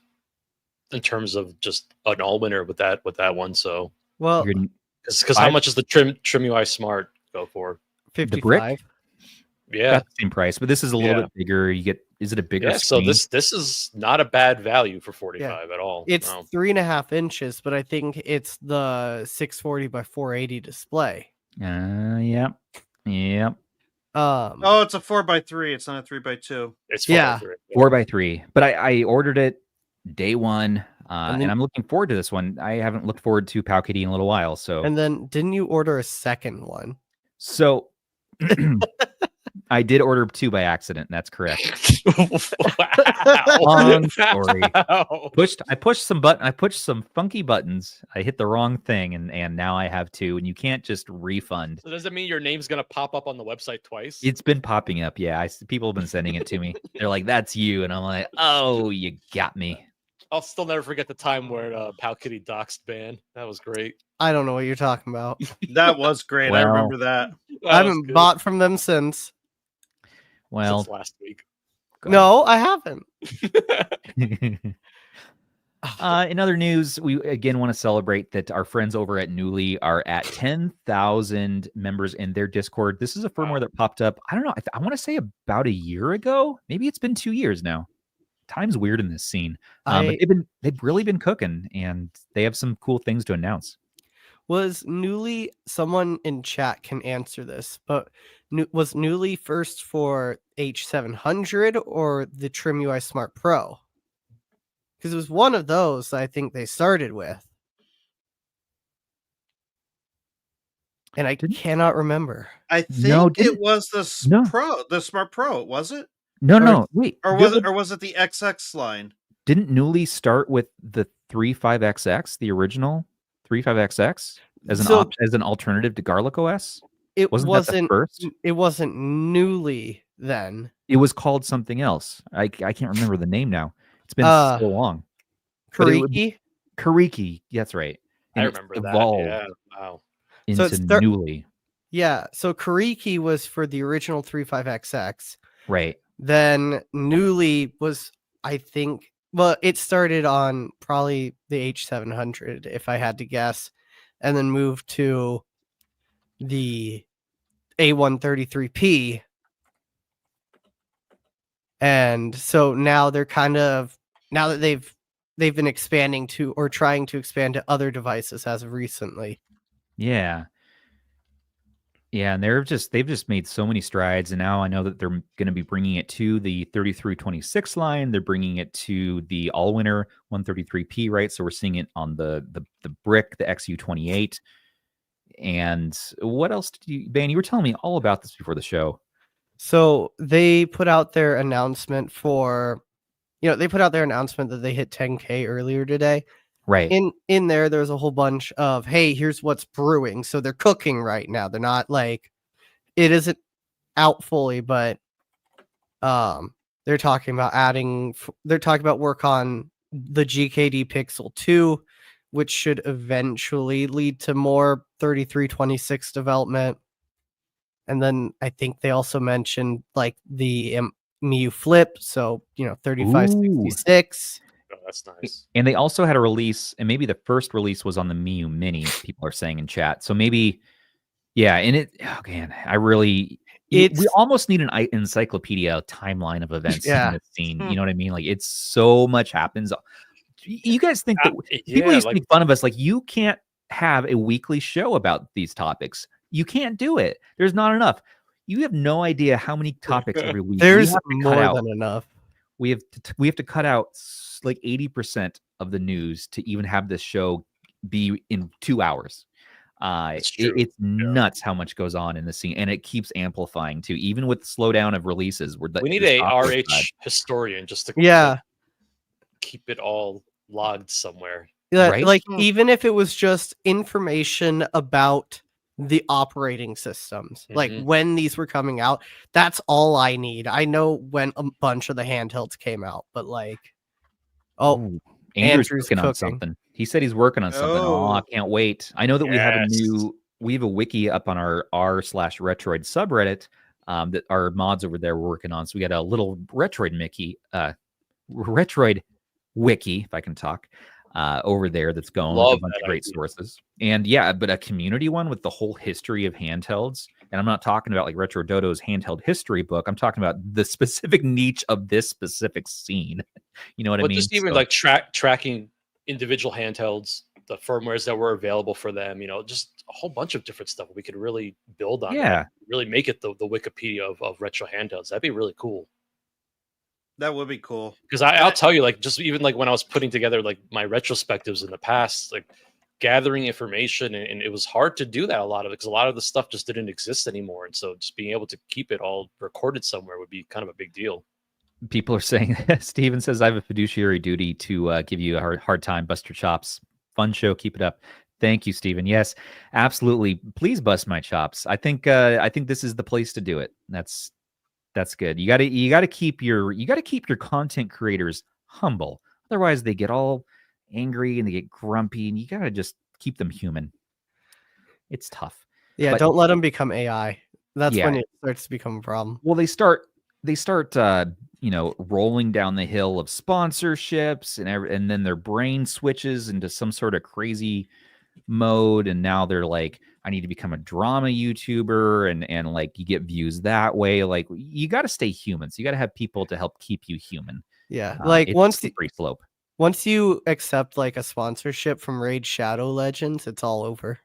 in terms of just an all-winner with that one. So, Well, because how much is the Trim UI Smart go for? 55. Yeah, That's the same price, but this is a little bit bigger. Is it a bigger screen? So this is not a bad value for 45 at all. It's No. 3.5 inches, but I think it's the 640 by 480 display. Yep. Oh, it's a 4x3. It's not a 3x2. It's 4x3. 4x3. But I ordered it day one, And and I'm looking forward to this one. I haven't looked forward to PowKiddy in a little while. So And then didn't you order a second one? So I did order 2 by accident. That's correct. Long story. Wow. I pushed some funky buttons. I hit the wrong thing, and now I have 2, and you can't just refund. So does it mean your name's gonna pop up on the website twice? It's been popping up. Yeah, people have been sending it to me. They're like, "That's you," and I'm like, "Oh, you got me." I'll still never forget the time where PowKiddy doxed ban. That was great. I don't know what you're talking about. That was great. I remember that. I haven't bought from them since. Well, since last week. No, I haven't. In other news, we again want to celebrate that our friends over at Knulli are at 10,000 members in their Discord. This is a firmware that popped up, I don't know, I want to say about a year ago. Maybe it's been 2 years now. Time's weird in this scene. But they've really been cooking, and they have some cool things to announce. Was Knulli, someone in chat can answer this, but was Knulli first for H700 or the Trim UI Smart Pro? Because it was one of those I think they started with. And I cannot remember. I think it was the Smart Pro, was it? No, wait. Or was it the XX line? Didn't Knulli start with the 35XX, the original 35XX, as an alternative to Garlic OS? It wasn't that the first? It wasn't Knulli then. It was called something else. I can't remember the name now. It's been so long. Kariki? Kariki, that's right. And I remember that. Evolved Yeah. Wow. into Knulli. Yeah. So Kariki was for the original 35XX. Right. Then Knulli was, I think, well, it started on probably the H700, if I had to guess, and then moved to the A133P. And so now they're now that they've been expanding to, or trying to expand to other devices as of recently. Yeah. Yeah, and they've just made so many strides, and now I know that they're going to be bringing it to the 3326 line. They're bringing it to the all-winner 133P, right? So we're seeing it on the brick, the XU28. And what else did you were telling me all about this before the show. So they put out their announcement that they hit 10K earlier today. Right. in there, there's a whole bunch of, hey, here's what's brewing. So they're cooking right now. They're not like, it isn't out fully, but they're talking about they're talking about work on the GKD Pixel 2, which should eventually lead to more 3326 development. And then I think they also mentioned like the MIU Flip, so 3566. Oh, that's nice. And they also had a release, and maybe the first release was on the MIU Mini, people are saying in chat. So maybe, yeah, and we almost need an encyclopedia timeline of events in this scene. You know what I mean? Like, it's so much happens. You guys think that people used to make fun of us, like, you can't have a weekly show about these topics. You can't do it. There's not enough. You have no idea how many topics every week. There's more than enough. We have to cut out like 80% of the news to even have this show be in 2 hours. It's nuts how much goes on in the scene, and it keeps amplifying too, even with the slowdown of releases. We need a RH historian just to keep it all logged somewhere. Yeah, right? Like even if it was just information about the operating systems, like when these were coming out, that's all I need. I know when a bunch of the handhelds came out, but like, Andrew's working on something. He said he's working on something. Oh, I can't wait. I know that we have a wiki up on our r/Retroid subreddit that our mods over there were working on. So we got a little Retroid wiki, if I can talk, over there that's going with a bunch of great sources. And yeah, but a community one with the whole history of handhelds. And I'm not talking about like Retro Dodo's handheld history book. I'm talking about the specific niche of this specific scene. You know what I mean? Just even like tracking individual handhelds, the firmwares that were available for them, just a whole bunch of different stuff we could really build on. Yeah. Really make it the Wikipedia of retro handhelds. That'd be really cool. That would be cool. Because I'll tell you, like, just even like when I was putting together like my retrospectives in the past, like gathering information, and it was hard to do that, a lot of it, because a lot of the stuff just didn't exist anymore. And so just being able to keep it all recorded somewhere would be kind of a big deal. People are saying, Steven says, I have a fiduciary duty to give you a hard time, bust your chops. Fun show. Keep it up. Thank you, Steven. Yes, absolutely. Please bust my chops. I think this is the place to do it. That's good. You gotta keep your content creators humble. Otherwise they get all angry and they get grumpy, and you gotta just keep them human. It's tough. Yeah, but don't let them become AI. That's when it starts to become a problem. Well, they start rolling down the hill of sponsorships, and then their brain switches into some sort of crazy mode, and now they're like, I need to become a drama YouTuber, and like you get views that way. Like, you got to stay human. So you got to have people to help keep you human. Yeah, like once the free slope. Once you accept like a sponsorship from Raid Shadow Legends, it's all over.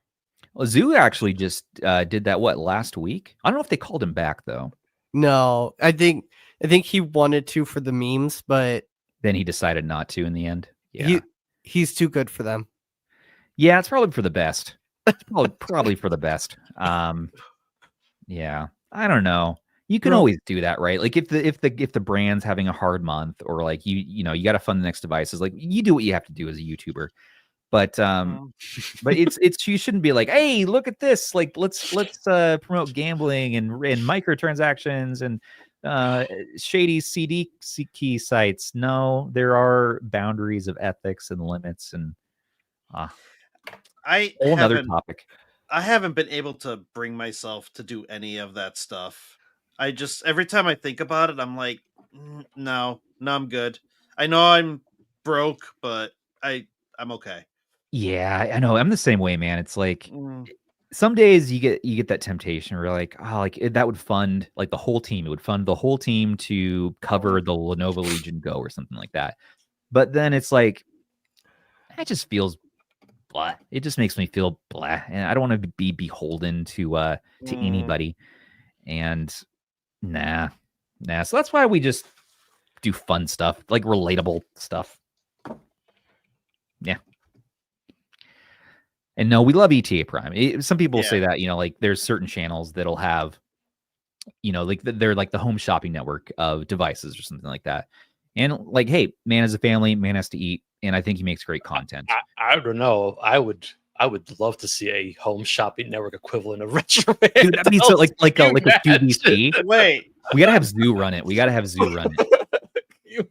Well, Zoo actually just did that last week. I don't know if they called him back though. No, I think he wanted to for the memes, but then he decided not to in the end. Yeah, he's too good for them. Yeah, it's probably for the best. It's probably for the best. Yeah, I don't know. You can always do that, right? Like if the brand's having a hard month, or like you got to fund the next devices, like you do what you have to do as a YouTuber. But it's you shouldn't be like, hey, look at this. Like let's promote gambling and microtransactions and shady CD key sites. No, there are boundaries of ethics and limits, and another topic. I haven't been able to bring myself to do any of that stuff. I just, every time I think about it, I'm like, no, I'm good. I know I'm broke, but I'm okay. Yeah, I know. I'm the same way, man. It's like some days you get that temptation where you're like, oh, like that would fund like the whole team. It would fund the whole team to cover the Lenovo Legion Go or something like that. But then it's like, it just feels blah. It just makes me feel blah, and I don't want to be beholden to anybody. And nah. So that's why we just do fun stuff, like relatable stuff. Yeah. And no, we love ETA Prime. Some people say that, like there's certain channels that'll have, like they're like the home shopping network of devices or something like that. And like, hey, man has a family, man has to eat. and I think he makes great content. I don't know. I would love to see a home shopping network equivalent of Retroid. Dude, that'd be so like a QVC. Wait, We gotta have Zoo run it. You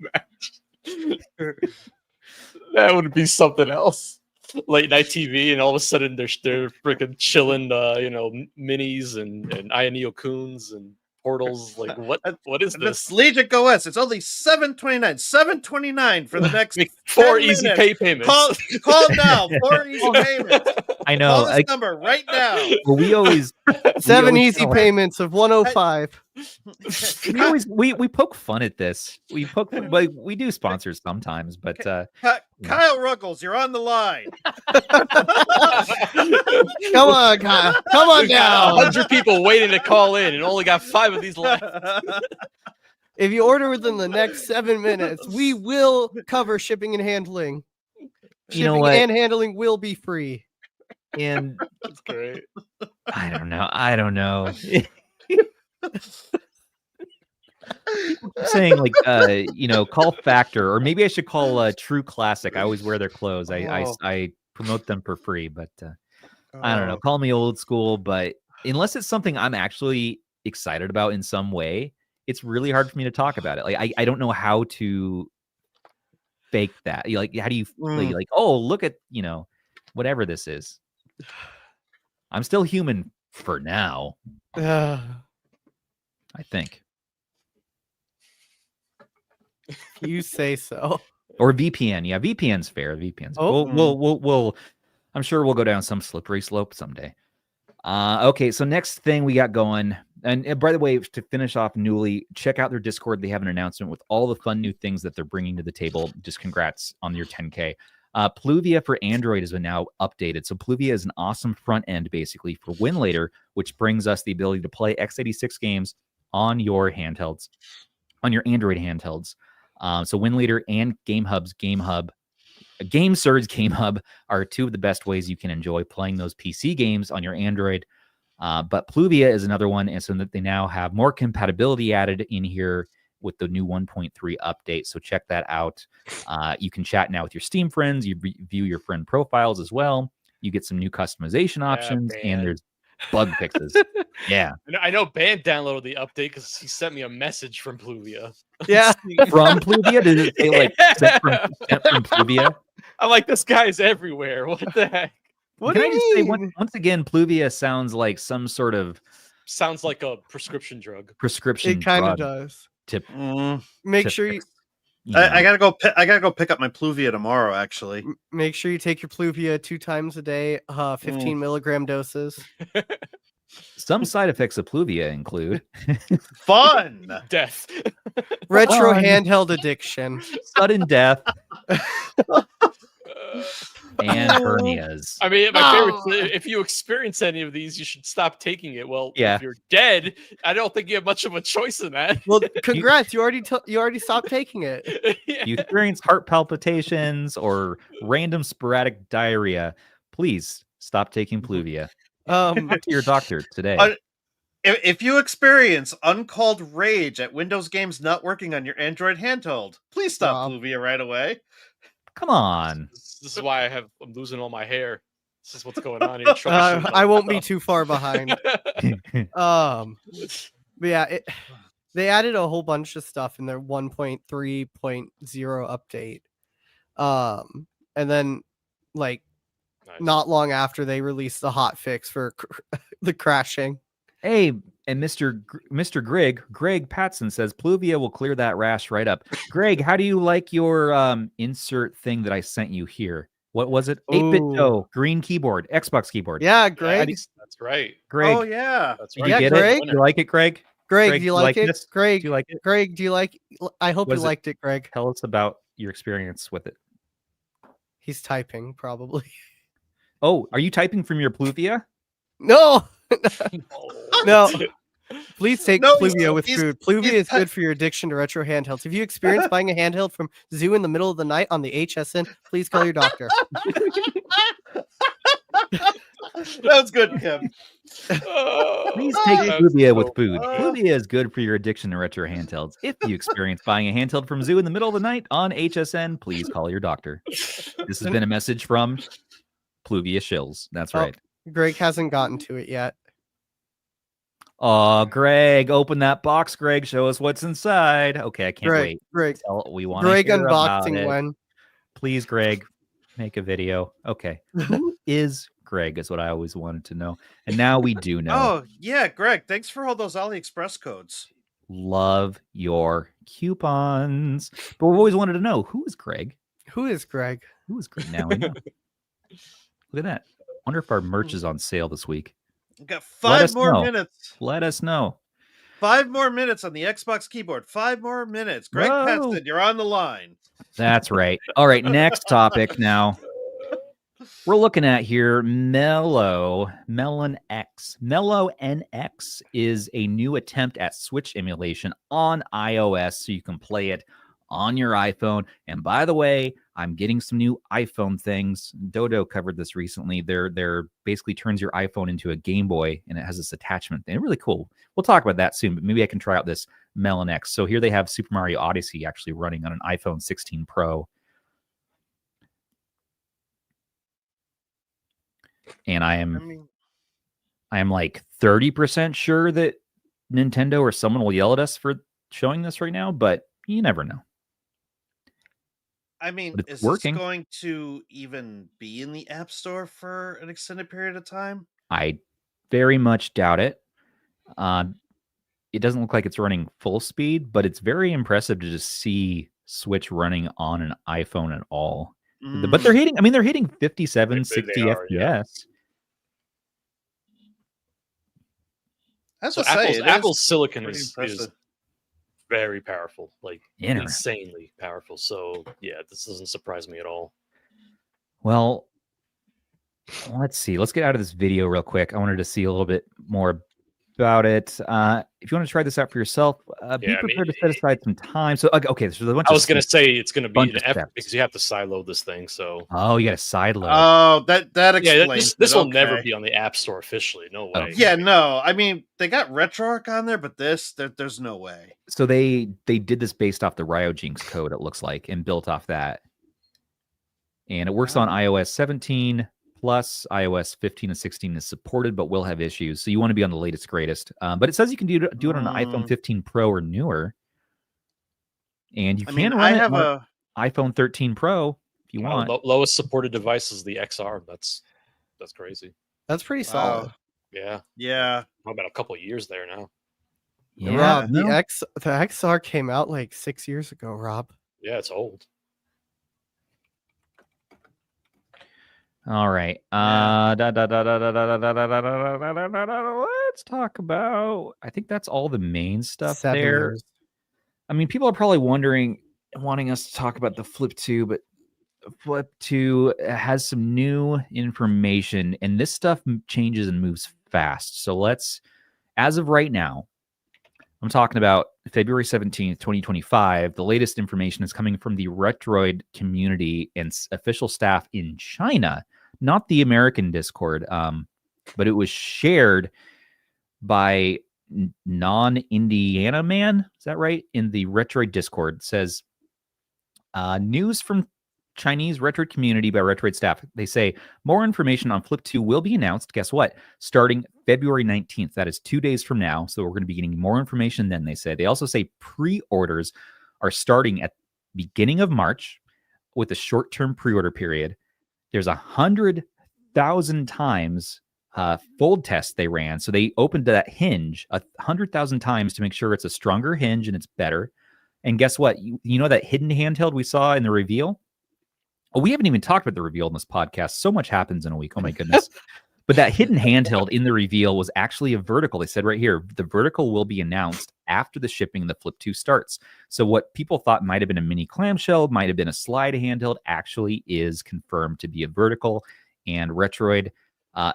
imagine? That would be something else. Late night TV, and all of a sudden they're freaking chilling, minis and Ioneo Coons and Portals. Like what is this this? Legion OS? It's only $7.29 for the next 4 10 easy minutes. pay payments. Call now. 4 easy payments. I know. Call this number right now. Well, we always 7 always easy tell- payments of 105. we poke fun at this. We poke fun, but we do sponsors sometimes. But Kyle Ruggles, you're on the line. Come on, Kyle. Come on We got now. 100 people waiting to call in, and only got 5 of these left. If you order within the next 7 minutes, we will cover shipping and handling. You know Shipping what? and handling will be free. and That's great. I don't know. Saying like call Factor, or maybe I should call True Classic. I always wear their clothes. I promote them for free, but I don't know. Call me old school, but unless it's something I'm actually excited about in some way, it's really hard for me to talk about it. Like I don't know how to fake that. Like how do you like oh, look at whatever this is. I'm still human for now, I think. You say so. Or VPN. Yeah, VPN's fair. VPN's. Oh. We'll I'm sure we'll go down some slippery slope someday. Okay, so next thing we got going, and by the way, to finish off Knulli, check out their Discord. They have an announcement with all the fun new things that they're bringing to the table. Just congrats on your 10K. Pluvia for Android has been now updated. So Pluvia is an awesome front end, basically, for WinLater, which brings us the ability to play x86 games on your handhelds, on your Android handhelds. So WinLater and GameSurge GameHub are two of the best ways you can enjoy playing those PC games on your Android. But Pluvia is another one, and so that they now have more compatibility added in here with the new 1.3 update. So check that out. You can chat now with your Steam friends. You view your friend profiles as well. You get some new customization options, and there's bug fixes. Yeah. I know Ban downloaded the update because he sent me a message from Pluvia. Yeah. From Pluvia? Did it say like sent from Pluvia? I'm like, this guy's everywhere. What the heck? What Can do I you just say mean? once again, Pluvia sounds like some sort of Sounds like a prescription drug. prescription It kind of drug does. to Make to sure you fix, you know. I gotta go. I gotta go pick up my Pluvia tomorrow. Actually, make sure you take your Pluvia 2 times a day, 15 milligram doses. Some side effects of Pluvia include fun. Death. Retro Fun. handheld addiction. sudden death and hernias. I mean, my favorite. If you experience any of these, you should stop taking it. Well, Yeah. if you're dead, I don't think you have much of a choice in that. Well, congrats. You already stopped taking it. Yeah. You experience heart palpitations or random sporadic diarrhea, please stop taking Pluvia. Talk to your doctor today. If you experience uncalled rage at Windows games not working on your Android handheld, please stop Pluvia right away. Come on. This is why I'm losing all my hair. This is what's going on here. I won't be too far behind. But yeah, they added a whole bunch of stuff in their 1.3.0 update. And then like Nice. not long after they released the hot fix for the crashing. Hey, and Mr. Greg Patson says Pluvia will clear that rash right up. Greg, how do you like your insert thing that I sent you here? What was it? 8-bit dough, green keyboard, Xbox keyboard. Yeah, Greg. That's right. Greg, Oh yeah. That's did right. you Yeah, get Greg. it? You like it, Greg? Greg, do you like it? this? Greg, Do you like it? Greg, do you like? I hope you Was it- liked it, Greg. Tell us about your experience with it. He's typing probably. Oh, are you typing from your Pluvia? No, Oh. no. Please take No, Pluvia with he's- food. Pluvia he's is good for your addiction to retro handhelds. If you experience buying a handheld from Zoo in the middle of the night on the HSN, please call your doctor. That was good, Kim. Please take That's Pluvia so with food. funny. Pluvia is good for your addiction to retro handhelds. If you experience buying a handheld from Zoo in the middle of the night on HSN, please call your doctor. This has been a message from Pluvia Shills. That's right. Greg hasn't gotten to it yet. Oh, Greg, open that box, Greg. Show us what's inside. Okay, I can't wait. Greg, We want to Greg hear about unboxing it. one. Please, Greg, make a video. Okay. Who is Greg is what I always wanted to know. And now we do know. Oh, yeah, Greg, thanks for all those AliExpress codes. Love your coupons. But we've always wanted to know, who is Greg? Who is Greg? Who is Greg? Now I know. Look at that. Wonder if our merch is on sale this week. We've got Let 5 us more know. minutes. Let us know. 5 more minutes on the Xbox keyboard. 5 more minutes. Greg Whoa. Paxton, you're on the line. That's right. All right, next topic now. We're looking at here MelonX. MelonX is a new attempt at Switch emulation on iOS, so you can play it on your iPhone. And by the way, I'm getting some new iPhone things. Dodo covered this recently. They're basically turns your iPhone into a Game Boy, and it has this attachment thing. Really cool. We'll talk about that soon, but maybe I can try out this MelonX. So here they have Super Mario Odyssey actually running on an iPhone 16 Pro. And I am like 30% sure that Nintendo or someone will yell at us for showing this right now, but you never know. I mean, But it's is working. this going to even be in the App Store for an extended period of time? I very much doubt it. It doesn't look like it's running full speed, but it's very impressive to just see Switch running on an iPhone at all. But they're hitting 57, 60 are, FPS. yeah. As So I say, Apple's silicon pretty is impressive. very powerful, like Interesting. insanely powerful. So yeah, this doesn't surprise me at all. Well, let's see. Let's get out of this video real quick. I wanted to see a little bit more about it. If you want to try this out for yourself, be prepared to set aside some time. So, okay, so there's a bunch I of was going to say it's going to be bunch an of effort steps. because you have to sideload this thing. So Oh, you got a side load. Oh, that yeah, explains. this will it. never Okay. be on the App Store officially. No Oh. way. Yeah, no. I mean, they got RetroArch on there, but there's no way. So they did this based off the RyoJinx code, it looks like, and built off that. And it works on iOS 17 plus iOS 15 and 16 is supported, but will have issues. So you want to be on the latest, greatest. But it says you can do it on an iPhone 15 Pro or newer. And you can run it on an iPhone 13 Pro if you want. Lowest supported device is the XR. That's crazy. That's pretty solid. Yeah. Yeah. How about a couple of years there now? Yeah, Rob, no. the XR came out like 6 years ago, Rob. Yeah, it's old. All right. Let's talk about. I think that's all the main stuff 7 there. years. I mean, people are probably wanting us to talk about the Flip 2, but Flip 2 has some new information, and this stuff changes and moves fast. So as of right now, I'm talking about February 17th, 2025. The latest information is coming from the Retroid community and official staff in China, not the American Discord, but it was shared by Non-Indiana Man. Is that right? In the Retroid Discord. It says, news from Chinese Retroid community by Retroid staff. They say more information on Flip 2 will be announced. Guess what? Starting February 19th. That is 2 days from now. So we're going to be getting more information then, they say. They also say pre-orders are starting at beginning of March with a short-term pre-order period. There's 100,000 times fold test they ran. So they opened that hinge 100,000 times to make sure it's a stronger hinge and it's better. And guess what? You know that hidden handheld we saw in the reveal? Oh, we haven't even talked about the reveal in this podcast. So much happens in a week. Oh my goodness. But that hidden handheld in the reveal was actually a vertical. They said right here, the vertical will be announced after the shipping the Flip 2 starts. So what people thought might have been a mini clamshell, might have been a slide handheld, actually is confirmed to be a vertical. And Retroid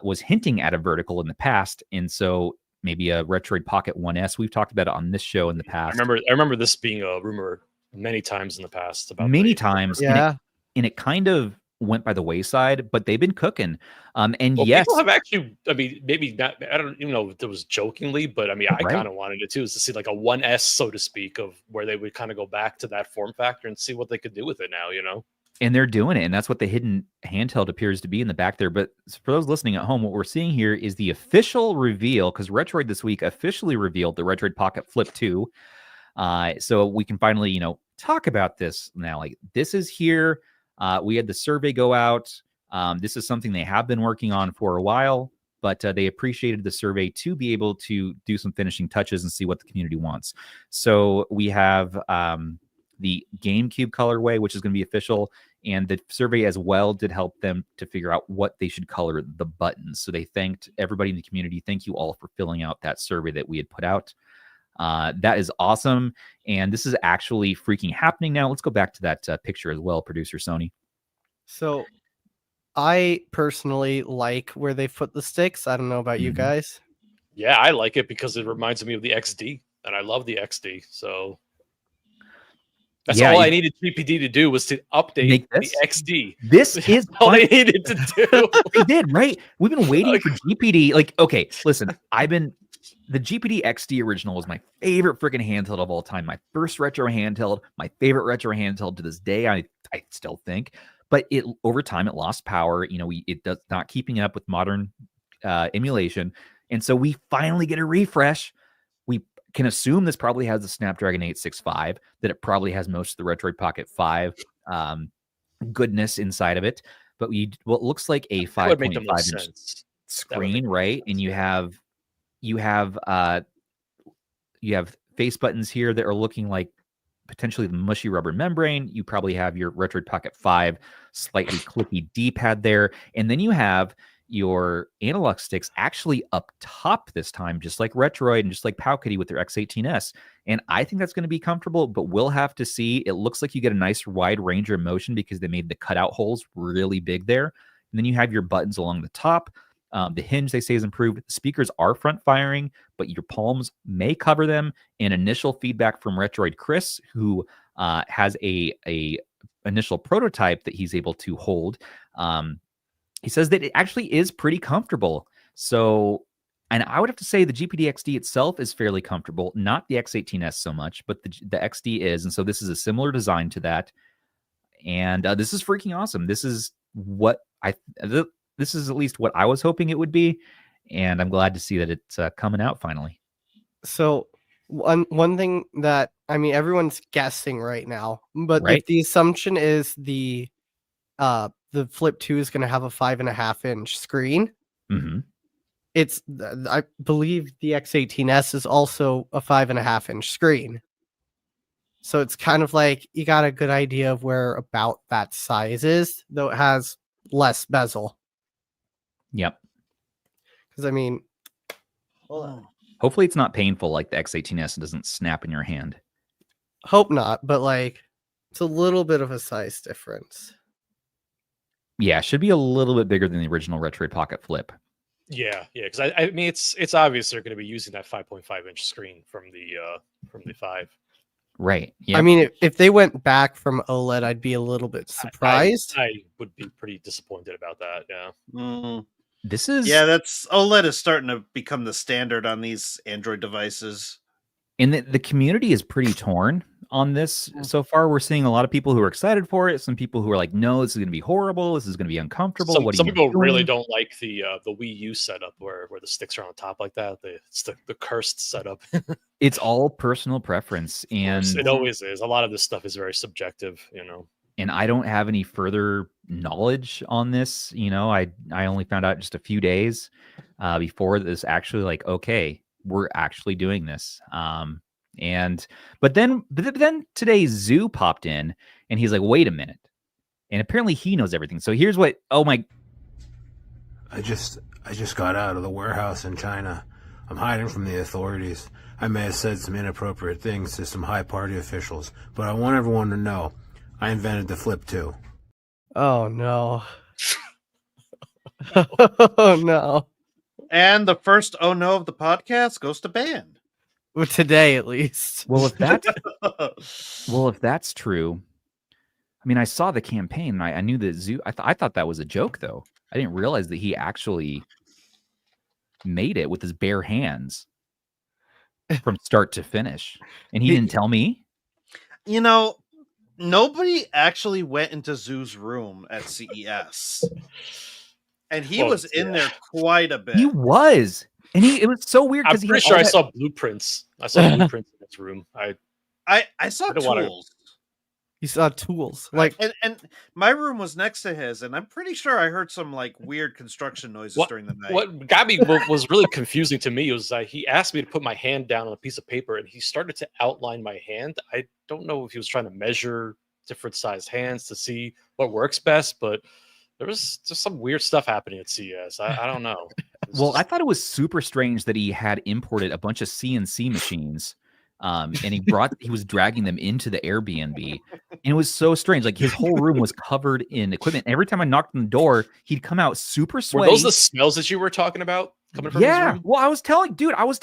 was hinting at a vertical in the past. And so maybe a Retroid Pocket 1S. We've talked about it on this show in the past. I remember this being a rumor many times in the past. About many times. Yeah. And it kind of went by the wayside, but they've been cooking. And Well, yes, people have actually, I mean, maybe not, I don't even know if it was jokingly, but I mean, I Right. kind of wanted it too, is to see like a 1S, so to speak, of where they would kind of go back to that form factor and see what they could do with it now, you know? and they're doing it, and that's what the hidden handheld appears to be in the back there. But for those listening at home, what we're seeing here is the official reveal, because Retroid this week officially revealed the Retroid Pocket Flip 2. So we can finally, talk about this now. Like, this is here. We had the survey go out. This is something they have been working on for a while, but they appreciated the survey to be able to do some finishing touches and see what the community wants. So we have the GameCube colorway, which is going to be official, and the survey as well did help them to figure out what they should color the buttons. So they thanked everybody in the community. Thank you all for filling out that survey that we had put out. That is awesome, and this is actually freaking happening now. Let's go back to that picture as well, producer Sony. So I personally like where they put the sticks. I don't know about you Mhm. guys. Yeah, I like it because it reminds me of the XD, and I love the XD. So that's Yeah, all I it- needed GPD to do was to update Make the this? XD. This is all fun. they needed to do. They did, right? We've been waiting for GPD. Like, okay, listen, the GPD XD original was my favorite freaking handheld of all time. My first retro handheld, my favorite retro handheld to this day. I still think, but it over time it lost power. It does not keeping up with modern emulation, and so we finally get a refresh. We can assume this probably has the Snapdragon 865, that it probably has most of the Retroid Pocket 5 goodness inside of it. But what looks like a That would make the 5.5 most inch sense. screen, right? And you have face buttons here that are looking like potentially the mushy rubber membrane. You probably have your Retroid Pocket 5 slightly clicky D-pad there, and then you have your analog sticks actually up top this time, just like Retroid and just like PowKiddy with their X18S. And I think that's going to be comfortable, but we'll have to see. It looks like you get a nice wide range of motion because they made the cutout holes really big there. And then you have your buttons along the top. The hinge, they say, is improved. Speakers are front firing, but your palms may cover them. And initial feedback from Retroid Chris, who has a initial prototype that he's able to hold, he says that it actually is pretty comfortable. So, and I would have to say the GPD XD itself is fairly comfortable, not the X18S so much, but the XD is. And so this is a similar design to that. And this is freaking awesome. This is this is at least what I was hoping it would be, and I'm glad to see that it's coming out finally. So one thing that, I mean, everyone's guessing right now, but Right. if the assumption is the Flip 2 is going to have a 5.5-inch screen, Mm-hmm. I believe the X18S is also a 5.5-inch screen. So it's kind of like you got a good idea of where about that size is, though it has less bezel. Yep. Because I mean, Hopefully it's not painful like the X18S and doesn't snap in your hand. hope not, but like it's a little bit of a size difference. Yeah, it should be a little bit bigger than the original Retroid Pocket Flip. Yeah, because I mean it's obvious they're going to be using that 5.5-inch screen from the 5. Right. Yeah. I mean, if they went back from OLED, I'd be a little bit surprised. I would be pretty disappointed about that. Yeah. This is that's OLED is starting to become the standard on these Android devices. And the community is pretty torn on this so far. We're seeing a lot of people who are excited for it. Some people who are like, no, this is going to be horrible. This is going to be uncomfortable. Some people really don't like the Wii U setup where the sticks are on top like that. It's the cursed setup. It's all personal preference. And it always is. A lot of this stuff is very subjective, And I don't have any further knowledge on this. I only found out just a few days before this actually like, okay, we're actually doing this. But then today Zoo popped in and he's like, wait a minute. And apparently he knows everything. So here's what, I just got out of the warehouse in China. I'm hiding from the authorities. I may have said some inappropriate things to some high party officials, but I want everyone to know I invented the Flip 2. Oh no. Oh no. And the first oh no of the podcast goes to band. Today at least. well, if that's true, I mean, I saw the campaign and I knew that Zoo. I thought that was a joke, though. I didn't realize that he actually made it with his bare hands from start to finish. And he didn't tell me. You know, nobody actually went into Zoo's room at CES. And he was in there quite a bit. He was. And it was so weird I'm because pretty sure I saw blueprints. I saw blueprints in this room. I saw tools. You saw tools. Like and my room was next to his, and I'm pretty sure I heard some like weird construction noises during the night. What got me was really confusing to me was he asked me to put my hand down on a piece of paper, and he started to outline my hand. I don't know if he was trying to measure different sized hands to see what works best, but there was just some weird stuff happening at CES. I don't know. Well, I thought it was super strange that he had imported a bunch of CNC machines. And he was dragging them into the Airbnb, and it was so strange. Like his whole room was covered in equipment. Every time I knocked on the door, he'd come out super sweaty. Were those the smells that you were talking about coming from his room? Well, I was telling you. I was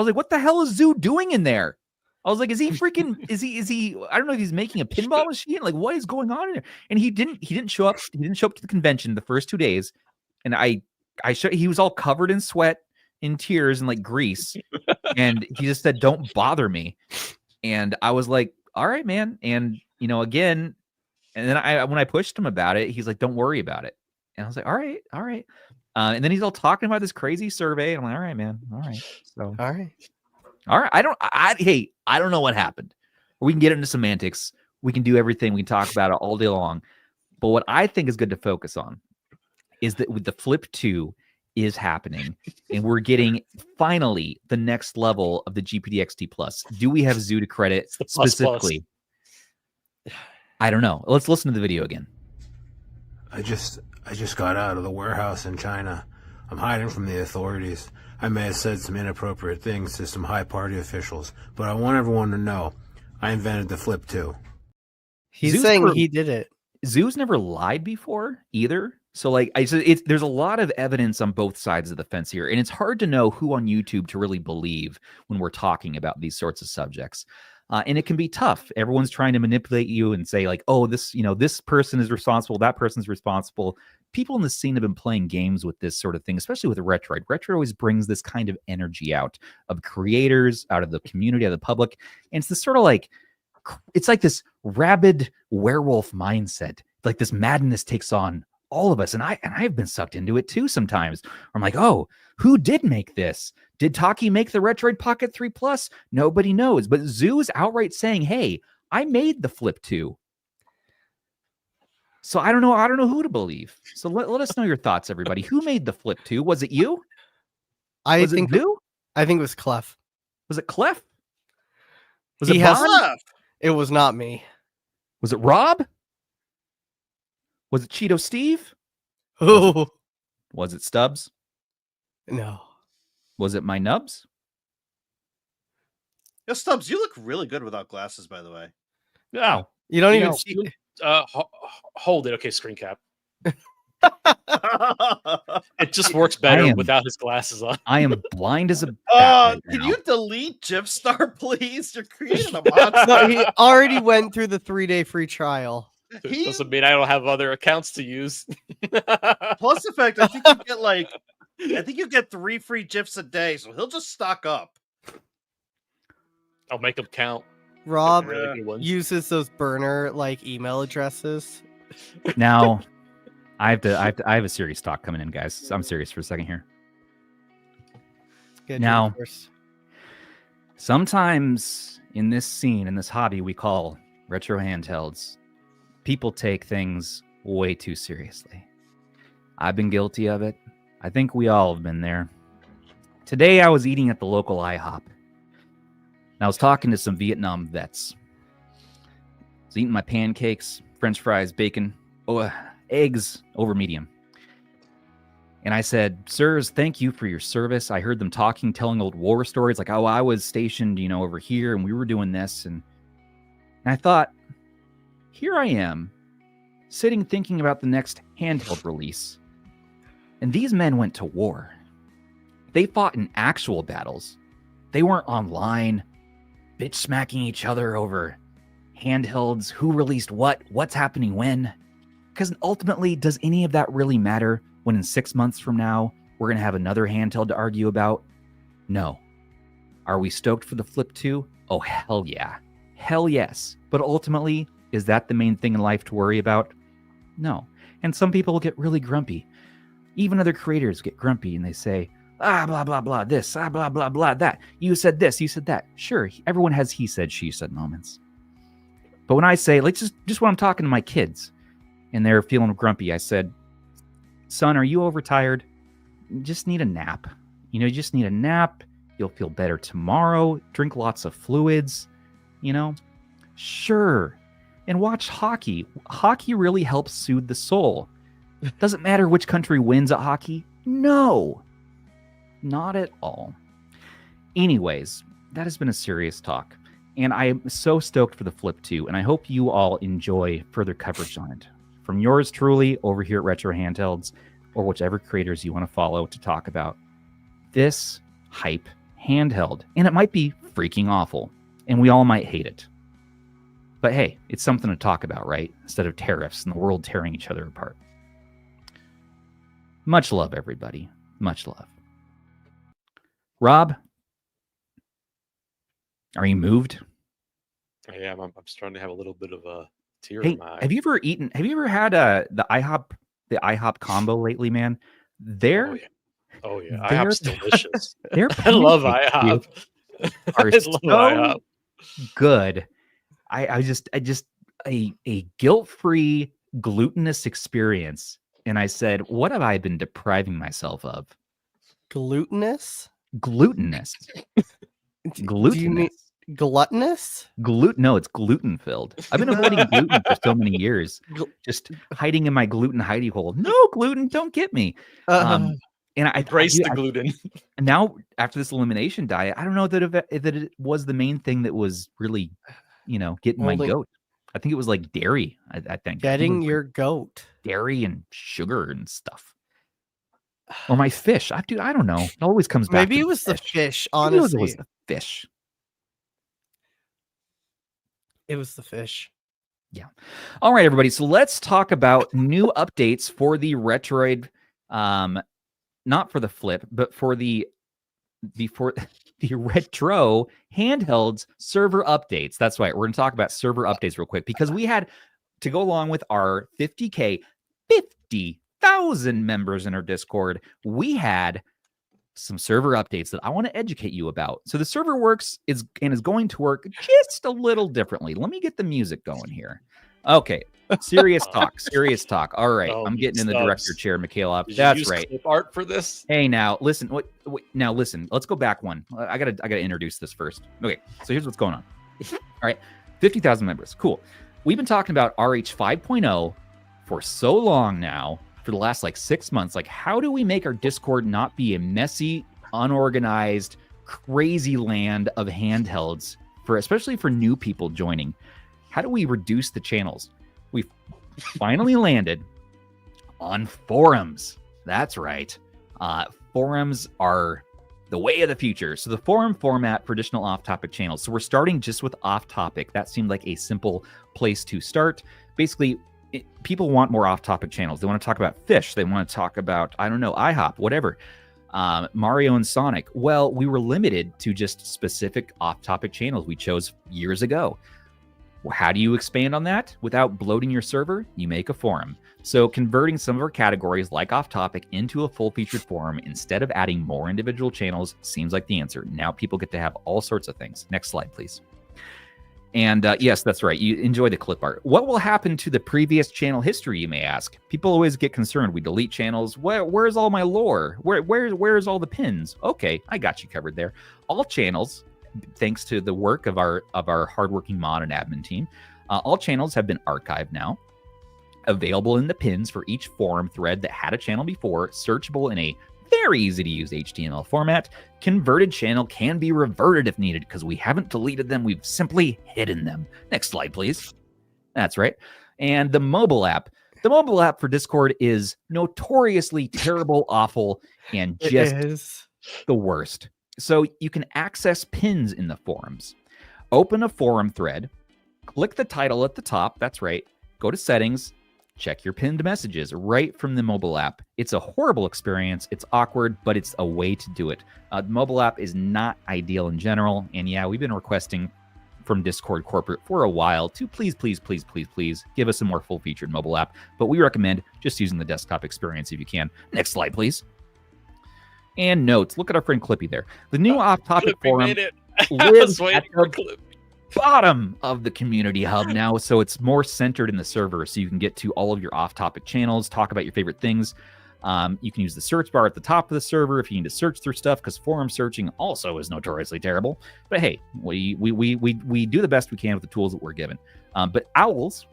like, what the hell is Zoo doing in there? I was like, is he freaking? Is he? I don't know if he's making a pinball machine. Like, what is going on in there? And he didn't show up. He didn't show up to the convention the first 2 days, and he was all covered in sweat, in tears, and like grease. And he just said, don't bother me. And I was like, all right, man. And, again, and then when I pushed him about it, he's like, don't worry about it. And I was like, all right. And then he's all talking about this crazy survey. I'm like, all right, man. All right. So, all right. I don't know what happened. We can get into semantics. We can do everything. We can talk about it all day long. But what I think is good to focus on is that with the Flip 2, is happening, and we're getting finally the next level of the GPD-XT Plus. Do we have Zoo to credit specifically? I don't know. Let's listen to the video again. I just got out of the warehouse in China. I'm hiding from the authorities. I may have said some inappropriate things to some high party officials, but I want everyone to know I invented the Flip 2. He's saying he did it. Zoo's never lied before either. So like there's a lot of evidence on both sides of the fence here, and it's hard to know who on YouTube to really believe when we're talking about these sorts of subjects. And it can be tough. Everyone's trying to manipulate you and say like, oh, this person is responsible, that person's responsible. People in the scene have been playing games with this sort of thing, especially with Retroid. Retroid always brings this kind of energy out of creators, out of the community, out of the public. And it's this sort of like, it's like this rabid werewolf mindset. Like this madness takes on all of us, and I've been sucked into it too sometimes. I'm like, oh, who did make this? Did Taki make the Retroid Pocket 3 Plus? Nobody knows. But Zoo is outright saying, hey, I made the Flip 2. So I don't know who to believe. So let us know your thoughts, everybody. Who made the Flip 2? Was it you? I think it was Clef. Was it Clef? Was it Bond? It was not me. Was it Rob? Was it Cheeto Steve? Oh. Was it Stubbs? No. Was it my nubs? Yo, Stubbs, you look really good without glasses, by the way. No. You don't even see. Hold it. Okay, screen cap. It just works better without his glasses on. I am blind as a bat. Can you delete Jipstar, please? You're creating a monster. No, he already went through the 3-day free trial. It doesn't mean I don't have other accounts to use. Plus the fact I think you get 3 free GIFs a day, so he'll just stock up. I'll make them count. Rob uses those burner email addresses. Now, I have a serious talk coming in, guys. I'm serious for a second here. Now, sometimes in this scene, in this hobby we call retro handhelds, people take things way too seriously. I've been guilty of it. I think we all have been there. Today I was eating at the local IHOP. And I was talking to some Vietnam vets. I was eating my pancakes, French fries, bacon, eggs over medium. And I said, sirs, thank you for your service. I heard them telling old war stories like, oh, I was stationed, over here and we were doing this. And I thought, here I am, sitting thinking about the next handheld release. And these men went to war. They fought in actual battles. They weren't online, bitch smacking each other over handhelds, who released what's happening when. Because ultimately, does any of that really matter when in 6 months from now, we're going to have another handheld to argue about? No. Are we stoked for the Flip 2? Oh, hell yeah. Hell yes. But ultimately, is that the main thing in life to worry about? No. And some people get really grumpy. Even other creators get grumpy and they say, blah, blah, blah, this, blah, blah, blah, that. You said this, you said that. Sure, everyone has he said, she said moments. But when I say, like, just when I'm talking to my kids and they're feeling grumpy, I said, son, are you overtired? You just need a nap. You just need a nap. You'll feel better tomorrow. Drink lots of fluids, Sure. And watch hockey. Hockey really helps soothe the soul. Doesn't matter which country wins at hockey. No. Not at all. Anyways, that has been a serious talk. And I am so stoked for the Flip 2, and I hope you all enjoy further coverage on it. From yours truly over here at Retro Handhelds, or whichever creators you want to follow to talk about this hype handheld. And it might be freaking awful, and we all might hate it. But hey, it's something to talk about, right? Instead of tariffs and the world tearing each other apart. Much love, everybody. Much love. Rob, are you moved? I am. I'm starting to have a little bit of a tear Hey, in my eye. have you ever had the IHOP combo lately, man? Oh yeah. IHOP's delicious. Their I love pancakes, IHOP. dude, are I so love IHOP. good. I just a guilt-free glutinous experience. And I said, what have I been depriving myself of? Glutinous? Glutinous. Do you Glutinous. mean gluttonous? No, it's gluten filled. I've been avoiding gluten for so many years, Gl- just hiding in my gluten hidey hole. No gluten, don't get me. And I Embrace the gluten. And now after this elimination diet, I don't know that it was the main thing that was really, getting my goat. I think it was like dairy. I think Getting your goat. dairy and sugar and stuff, or my fish. I don't know. It always comes back. Maybe to it was the fish. Maybe Honestly, it was the fish. it was the fish. Yeah. All right, everybody. So let's talk about new updates for the Retroid. Not for the Flip, but for the Retro Handhelds server updates. That's right. We're going to talk about server updates real quick because we had to go along with our 50,000 members in our Discord. We had some server updates that I want to educate you about. So the server works is going to work just a little differently. Let me get the music going here. Okay. Serious talk. All right. I'm getting in the director chair, Michaela. That's right. Clip art for this. Hey, now listen. Now listen. Let's go back one. I gotta introduce this first. Okay. So here's what's going on. All right. 50,000 members. Cool. We've been talking about RH 5.0 for so long now. For the last 6 months. How do we make our Discord not be a messy, unorganized, crazy land of handhelds especially for new people joining? How do we reduce the channels? We finally landed on forums. That's right. Forums are the way of the future. So the forum format for additional off-topic channels. So we're starting just with off-topic. That seemed like a simple place to start. Basically, people want more off-topic channels. They want to talk about fish. They want to talk about, IHOP, whatever. Mario and Sonic. Well, we were limited to just specific off-topic channels we chose years ago. Well, how do you expand on that without bloating your server? You make a forum. So converting some of our categories like off-topic into a full-featured forum instead of adding more individual channels seems like the answer. Now people get to have all sorts of things. Next slide, please. And yes, that's right. You enjoy the clip art. What will happen to the previous channel history, you may ask? People always get concerned. We delete channels. Where's all my lore? Where's all the pins? Okay, I got you covered there. All channels, thanks to the work of our hardworking mod and admin team, all channels have been archived now, available in the pins for each forum thread that had a channel before, searchable in a very easy to use HTML format. Converted channel can be reverted if needed because we haven't deleted them. We've simply hidden them. Next slide, please. That's right. And the mobile app. The mobile app for Discord is notoriously terrible, awful, and just the worst. So you can access pins in the forums. Open a forum thread, click the title at the top. That's right. Go to settings, check your pinned messages right from the mobile app. It's a horrible experience. It's awkward, but it's a way to do it. The mobile app is not ideal in general. And yeah, we've been requesting from Discord corporate for a while to please give us a more full-featured mobile app. But we recommend just using the desktop experience if you can. Next slide, please. And notes. Look at our friend Clippy there. The new off-topic forum lives at the bottom of the community hub now, so it's more centered in the server, so you can get to all of your off-topic channels, talk about your favorite things. You can use the search bar at the top of the server if you need to search through stuff, because forum searching also is notoriously terrible. But hey, we do the best we can with the tools that we're given. But Owls,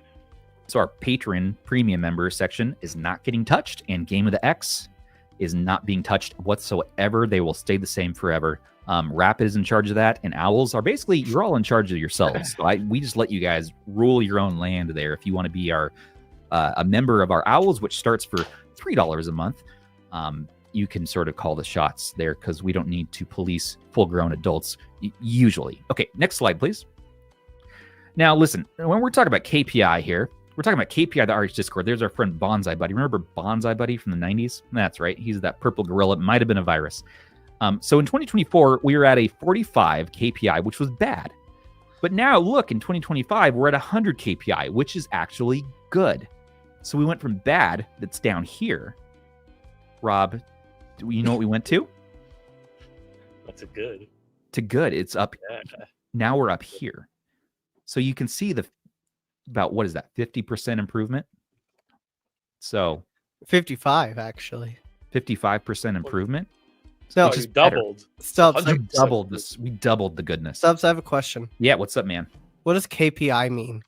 so our patron premium member section, is not getting touched, and Game of the X is not being touched whatsoever. They will stay the same forever. Rapid is in charge of that, and Owls are basically, you're all in charge of yourselves. So we just let you guys rule your own land there. If you want to be a member of our Owls, which starts for $3 a month, you can sort of call the shots there, because we don't need to police full-grown adults usually. Okay, next slide, please. Now, listen, when we're talking about KPI here, we're talking about KPI, the RH Discord. There's our friend Bonsai Buddy. Remember Bonsai Buddy from the 90s? That's right. He's that purple gorilla. It might have been a virus. So in 2024, we were at a 45 KPI, which was bad. But now, look, in 2025, we're at 100 KPI, which is actually good. So we went from bad, that's down here. Rob, do you know what we went to? That's a good. To good. It's up. Yeah. Now we're up here. So you can see about, what is that, 50% improvement? So 55, actually. 55% improvement? No, Which you is better. doubled. Stubbs, We 100%. doubled this. We doubled the goodness. Stubbs, I have a question. Yeah, what's up, man? What does KPI mean?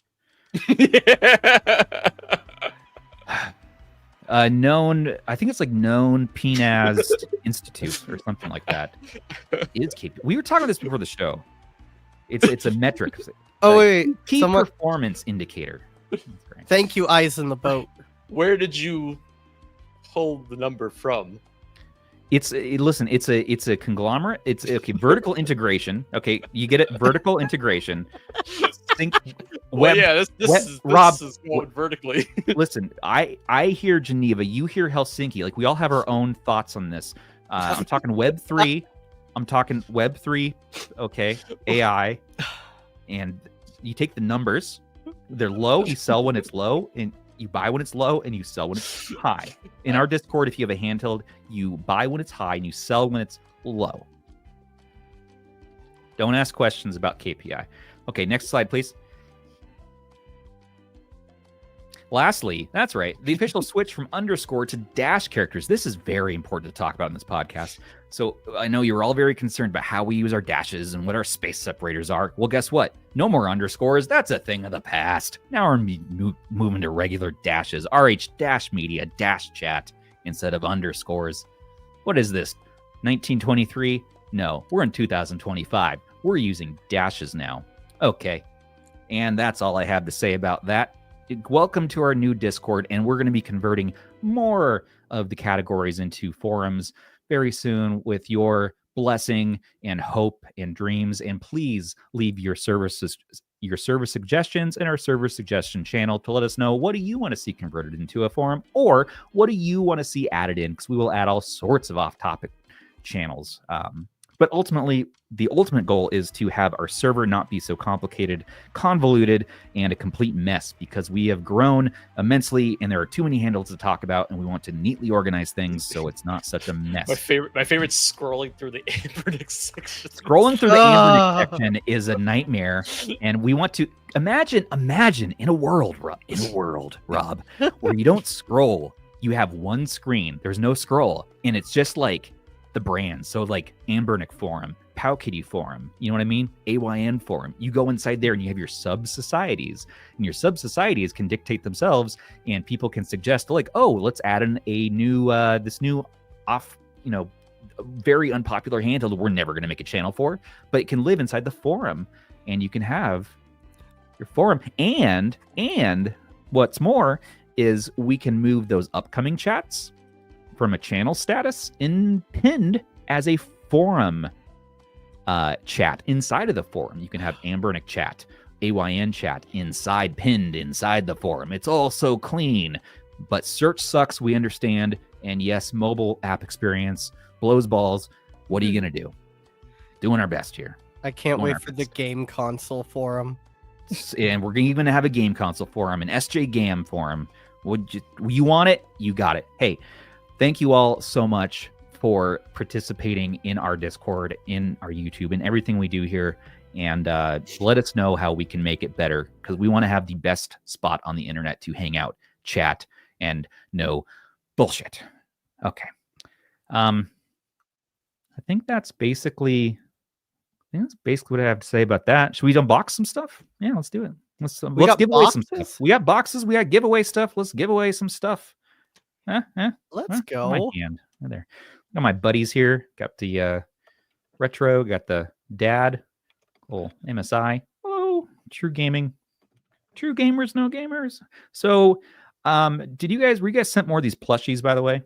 Known, I think it's like known Penaz Institute or something like that. Is KPI. We were talking about this before the show. It's a metric. Oh, Like, wait. Key Someone, performance indicator. That's great. thank you, Eyes in the Boat. Where did you pull the number from? Listen, it's a conglomerate. It's okay. Vertical integration. Okay, you get it. Vertical integration. Think Well, web. yeah, this Rob, is going vertically. Listen, I hear Geneva. You hear Helsinki. Like, we all have our own thoughts on this. I'm talking Web 3. I'm talking Web 3. Okay, AI, and you take the numbers. They're low. You sell when it's low, and you buy when it's low, and you sell when it's high. In our Discord, if you have a handheld, you buy when it's high and you sell when it's low. Don't ask questions about KPI. Okay, next slide, please. Lastly, that's right, the official switch from underscore to dash characters. This is very important to talk about in this podcast. So I know you were all very concerned about how we use our dashes and what our space separators are. Well, guess what? No more underscores. That's a thing of the past. Now we're moving to regular dashes. RH dash media dash chat instead of underscores. What is this? 1923? No, we're in 2025. We're using dashes now. Okay. And that's all I have to say about that. Welcome to our new Discord, and we're going to be converting more of the categories into forums very soon with your blessing and hope and dreams. And please leave your server suggestions in our server suggestion channel to let us know, what do you want to see converted into a forum, or what do you want to see added in, because we will add all sorts of off-topic channels. But ultimately, the ultimate goal is to have our server not be so complicated, convoluted, and a complete mess, because we have grown immensely and there are too many handles to talk about, and we want to neatly organize things so it's not such a mess. My favorite scrolling through the Ambernick section. Scrolling through the Ambernick section is a nightmare, and we want to imagine in a world, Rob, where you don't scroll, you have one screen, there's no scroll, and it's just like the brands. So like Ambernick Forum, PowKiddy Forum, you know what I mean? AYN Forum. You go inside there and you have your sub-societies. And your sub-societies can dictate themselves, and people can suggest, like, oh, let's add in a new, this new very unpopular handle that we're never going to make a channel for, but it can live inside the forum, and you can have your forum. And what's more is we can move those upcoming chats from a channel status pinned as a forum chat inside of the forum. You can have Ambernick chat AYN chat pinned inside the forum. It's all so clean, but search sucks, we understand. And yes, mobile app experience blows balls. What are you going to do? Doing our best here. I can't Doing wait our for the best. game console forum. And we're even going to have a game console forum, an SJ Gam forum. Would you want it? You got it. Hey, thank you all so much for participating in our Discord, in our YouTube, and everything we do here. And let us know how we can make it better, because we want to have the best spot on the internet to hang out, chat, and no bullshit. Okay. I think that's basically what I have to say about that. Should we unbox some stuff? Yeah, let's do it. Let's give away some stuff. We got boxes. We got giveaway stuff. Let's give away some stuff. Let's go. My hand. There. Got my buddies here. Got the retro. Got the dad. Oh, MSI. Oh, true gaming. True gamers, no gamers. So, were you guys sent more of these plushies, by the way?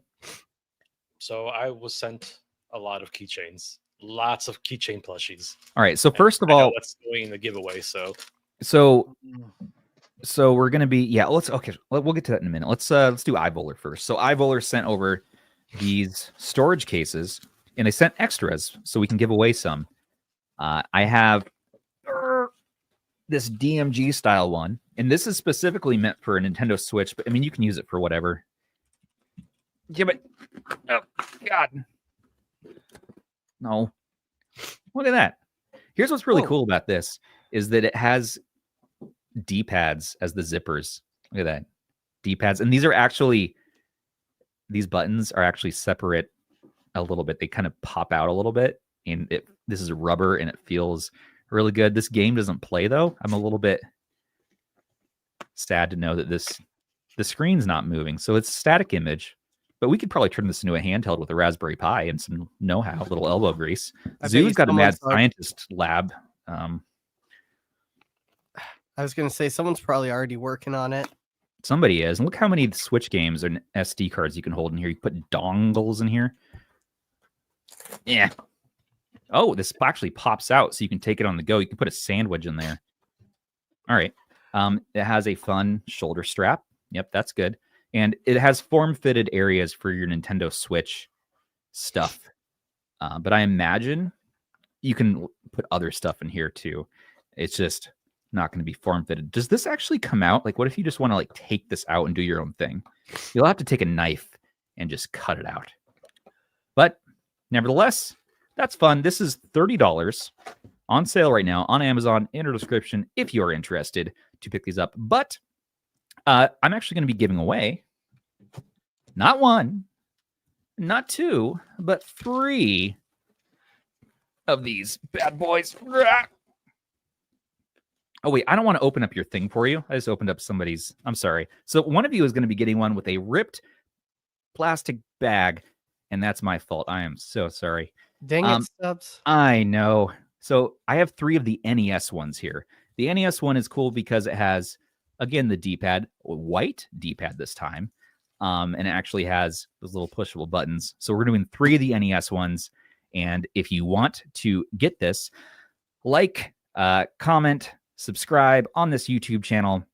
So I was sent a lot of keychains. Lots of keychain plushies. All right. So first of I know all, what's going in the giveaway. So we're gonna be we'll get to that in a minute. Let's do iVoler first. So iVoler sent over these storage cases, and they sent extras so we can give away some. I have this DMG style one, and this is specifically meant for a Nintendo Switch, but I mean you can use it for whatever. Yeah, but oh god. No. Look at that. Here's what's really cool about this is that it has D-pads as the zippers. Look at that. D-pads. And these buttons are actually separate a little bit. They kind of pop out a little bit. And this is rubber and it feels really good. This game doesn't play though. I'm a little bit sad to know that the screen's not moving. So it's a static image. But we could probably turn this into a handheld with a Raspberry Pi and some know-how, a little elbow grease. Zoo's got a mad scientist lab. I was going to say, someone's probably already working on it. Somebody is. And look how many Switch games and SD cards you can hold in here. You put dongles in here. Yeah. Oh, this actually pops out so you can take it on the go. You can put a sandwich in there. All right. It has a fun shoulder strap. Yep, that's good. And it has form-fitted areas for your Nintendo Switch stuff. But I imagine you can put other stuff in here too. It's just not going to be form-fitted. Does this actually come out? Like, what if you just want to take this out and do your own thing? You'll have to take a knife and just cut it out. But nevertheless, that's fun. This is $30 on sale right now on Amazon, in our description if you are interested to pick these up. But I'm actually going to be giving away not one, not two, but 3 of these bad boys. Oh, wait, I don't want to open up your thing for you. I just opened up somebody's. I'm sorry. So one of you is going to be getting one with a ripped plastic bag, and that's my fault. I am so sorry. Dang it, Stubbs. I know. So I have 3 of the NES ones here. The NES one is cool because it has, again, the D-pad, white D-pad this time, and it actually has those little pushable buttons. So we're doing 3 of the NES ones, and if you want to get this, comment, subscribe on this YouTube channel,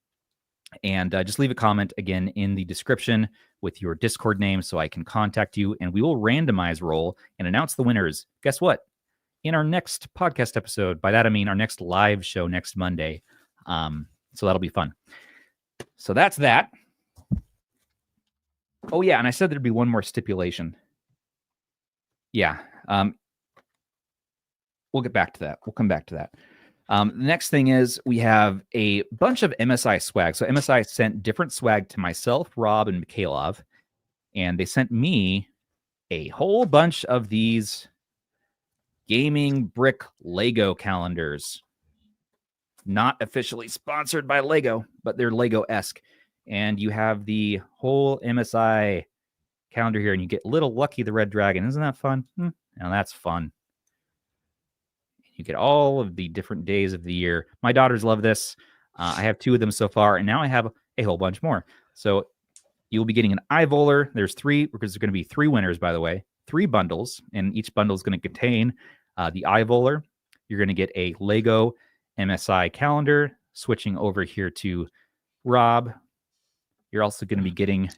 and just leave a comment again in the description with your Discord name so I can contact you, and we will randomize roll and announce the winners. Guess what? In our next podcast episode, by that I mean our next live show next Monday. So that'll be fun. So that's that. Oh, yeah, and I said there'd be one more stipulation. Yeah. We'll get back to that. We'll come back to that. The next thing is we have a bunch of MSI swag. So MSI sent different swag to myself, Rob, and Mikhailov, and they sent me a whole bunch of these gaming brick Lego calendars. Not officially sponsored by Lego, but they're Lego-esque. And you have the whole MSI calendar here, and you get Little Lucky the Red Dragon. Isn't that fun? Now that's fun. You get all of the different days of the year. My daughters love this. I have 2 of them so far, and now I have a whole bunch more. So you'll be getting an iVoler. There's 3, because there's going to be 3 winners, by the way. 3 bundles, and each bundle is going to contain the iVoler. You're going to get a Lego MSI calendar, switching over here to Rob. You're also going to be getting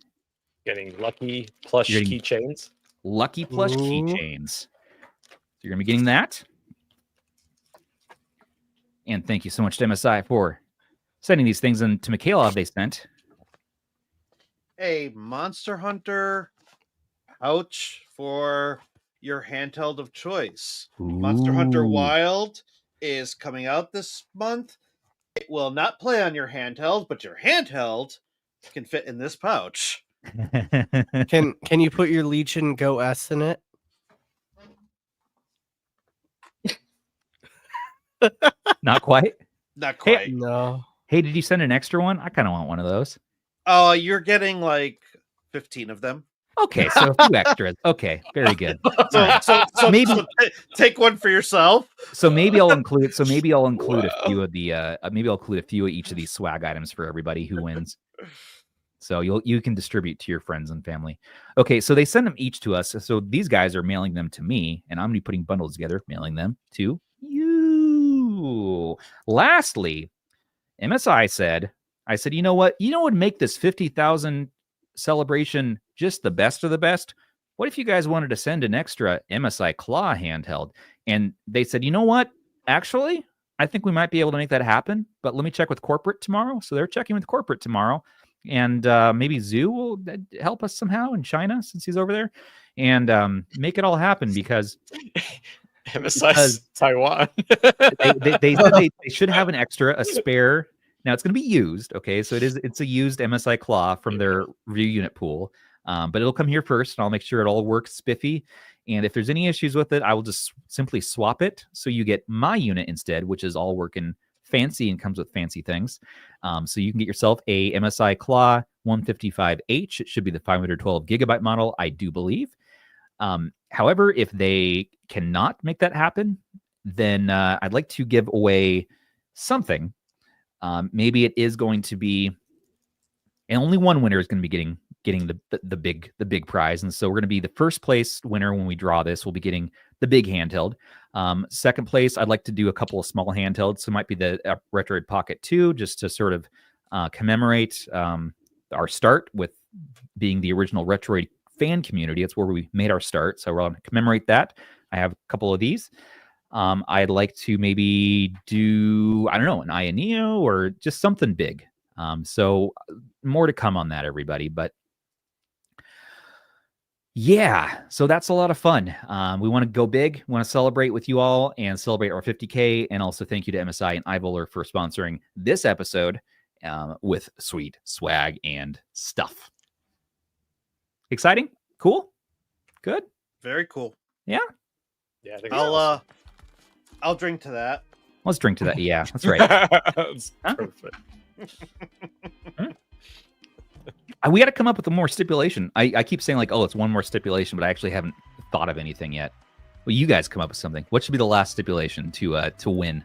lucky plush You're getting- keychains. Lucky Plush Ooh. keychains. So you're going to be getting that. And thank you so much to MSI for sending these things. And to Michaela, they sent A Monster Hunter pouch for your handheld of choice. Monster Hunter Ooh. Wild is coming out this month. It will not play on your handheld, but your handheld can fit in this pouch. Can you put your Legion Go S in it? Not quite. Not quite. No. Hey, did you send an extra one? I kind of want one of those. Oh, you're getting like 15 of them. Okay, so a few extras. Okay, very good. So Maybe- so take one for yourself. So maybe I'll include. So maybe I'll include a few of the. Maybe I'll include a few of each of these swag items for everybody who wins. So you can distribute to your friends and family. Okay, so they send them each to us. So these guys are mailing them to me, and I'm gonna be putting bundles together, mailing them to you. Lastly, MSI said, I said, you know what? You know what would make this 50,000 celebration just the best of the best? What if you guys wanted to send an extra MSI Claw handheld? And they said, you know what? Actually, I think we might be able to make that happen, but let me check with corporate tomorrow. So they're checking with corporate tomorrow. And maybe Zoo will help us somehow in China since he's over there and make it all happen because MSI Taiwan. they said they should have an extra, a spare. Now it's going to be used. Okay. So it's a used MSI Claw from their review unit pool. But it'll come here first and I'll make sure it all works spiffy. And if there's any issues with it, I will just simply swap it. So you get my unit instead, which is all working fancy and comes with fancy things. So you can get yourself a MSI Claw 155H. It should be the 512 gigabyte model, I do believe. However, if they cannot make that happen, then I'd like to give away something. Maybe it is going to be, and only one winner is going to be getting the big prize. And so we're going to be the first place winner when we draw this. We'll be getting the big handheld. Second place, I'd like to do a couple of small handhelds. So it might be the Retroid Pocket 2, just to sort of commemorate our start with being the original Retroid fan community. It's where we made our start. So we're going to commemorate that. I have a couple of these. I'd like to maybe do, I don't know, an Ioneo or just something big. So more to come on that, everybody. But yeah, so that's a lot of fun. We want to go big. We want to celebrate with you all and celebrate our 50K. And also thank you to MSI and iVoler for sponsoring this episode with sweet swag and stuff. Exciting? Cool? Good? Very cool. Yeah, I think it's I'll drink to that. Let's drink to that. Yeah, that's right. That's perfect. We got to come up with a more stipulation. I keep saying like, oh, it's one more stipulation, but I actually haven't thought of anything yet. Well, you guys come up with something. What should be the last stipulation to win?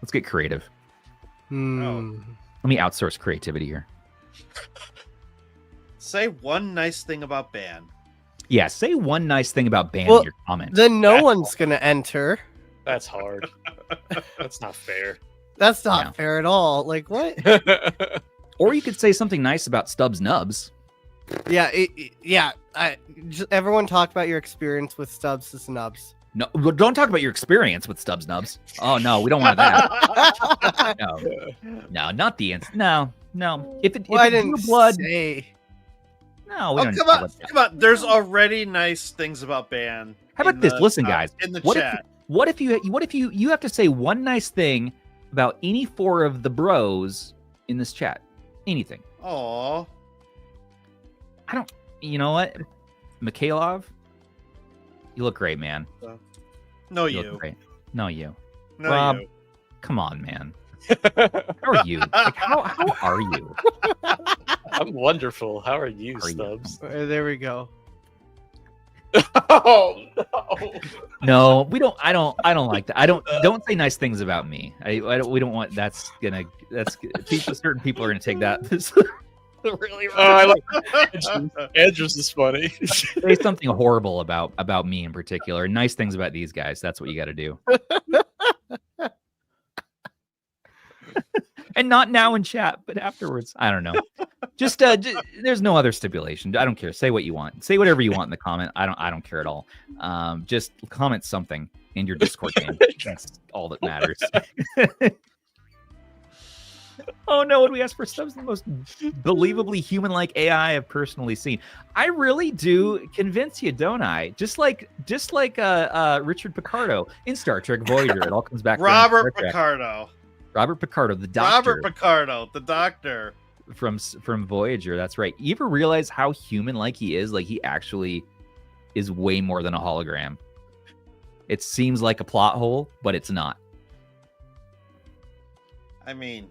Let's get creative. Let me outsource creativity here. Say one nice thing about Ban. Yeah, say one nice thing about Ban Well, in your comment. Then no one's gonna enter. That's hard. That's not fair. That's not Yeah. fair at all. Like what? Or you could say something nice about Stubbs Nubs. Yeah, everyone talk about your experience with Stubbs' Nubs. No, well, don't talk about your experience with Stubbs Nubs. Oh no, we don't want that. No, not the No. If it I drew didn't blood, say. no, we Oh, don't. come need on, blood. come on. There's already nice things about Ban. How about in this? the, Listen, guys. in the What chat. if you have to say one nice thing about any four of the bros in this chat? Anything. Aw. You know what? Mikhailov, you look great, man. No, You you. look great. No, you. No, Rob. you. Come on, man. How are you? Like, how are you? I'm wonderful. How are you, How are you? Stubbs? There we go. Oh no! No, we don't. I don't like that. Don't say nice things about me. We don't want. That's certain people are gonna take that really wrong. Oh, I like Andrews is funny. Say something horrible about me in particular. Nice things about these guys. That's what you got to do. And not now in chat, but afterwards. I don't know. Just there's no other stipulation. I don't care. Say what you want. Say whatever you want in the comment. I don't care at all. Just comment something in your Discord game. That's all that matters. Oh no, what do we ask for? Stubbs, the most believably human-like AI I've personally seen. I really do convince you, don't I? Just like Richard Picardo in Star Trek Voyager. It all comes back to Robert Picardo. Robert Picardo, the doctor. Robert Picardo, the doctor. From Voyager, that's right. You ever realize how human-like he is? Like, he actually is way more than a hologram. It seems like a plot hole, but it's not. I mean,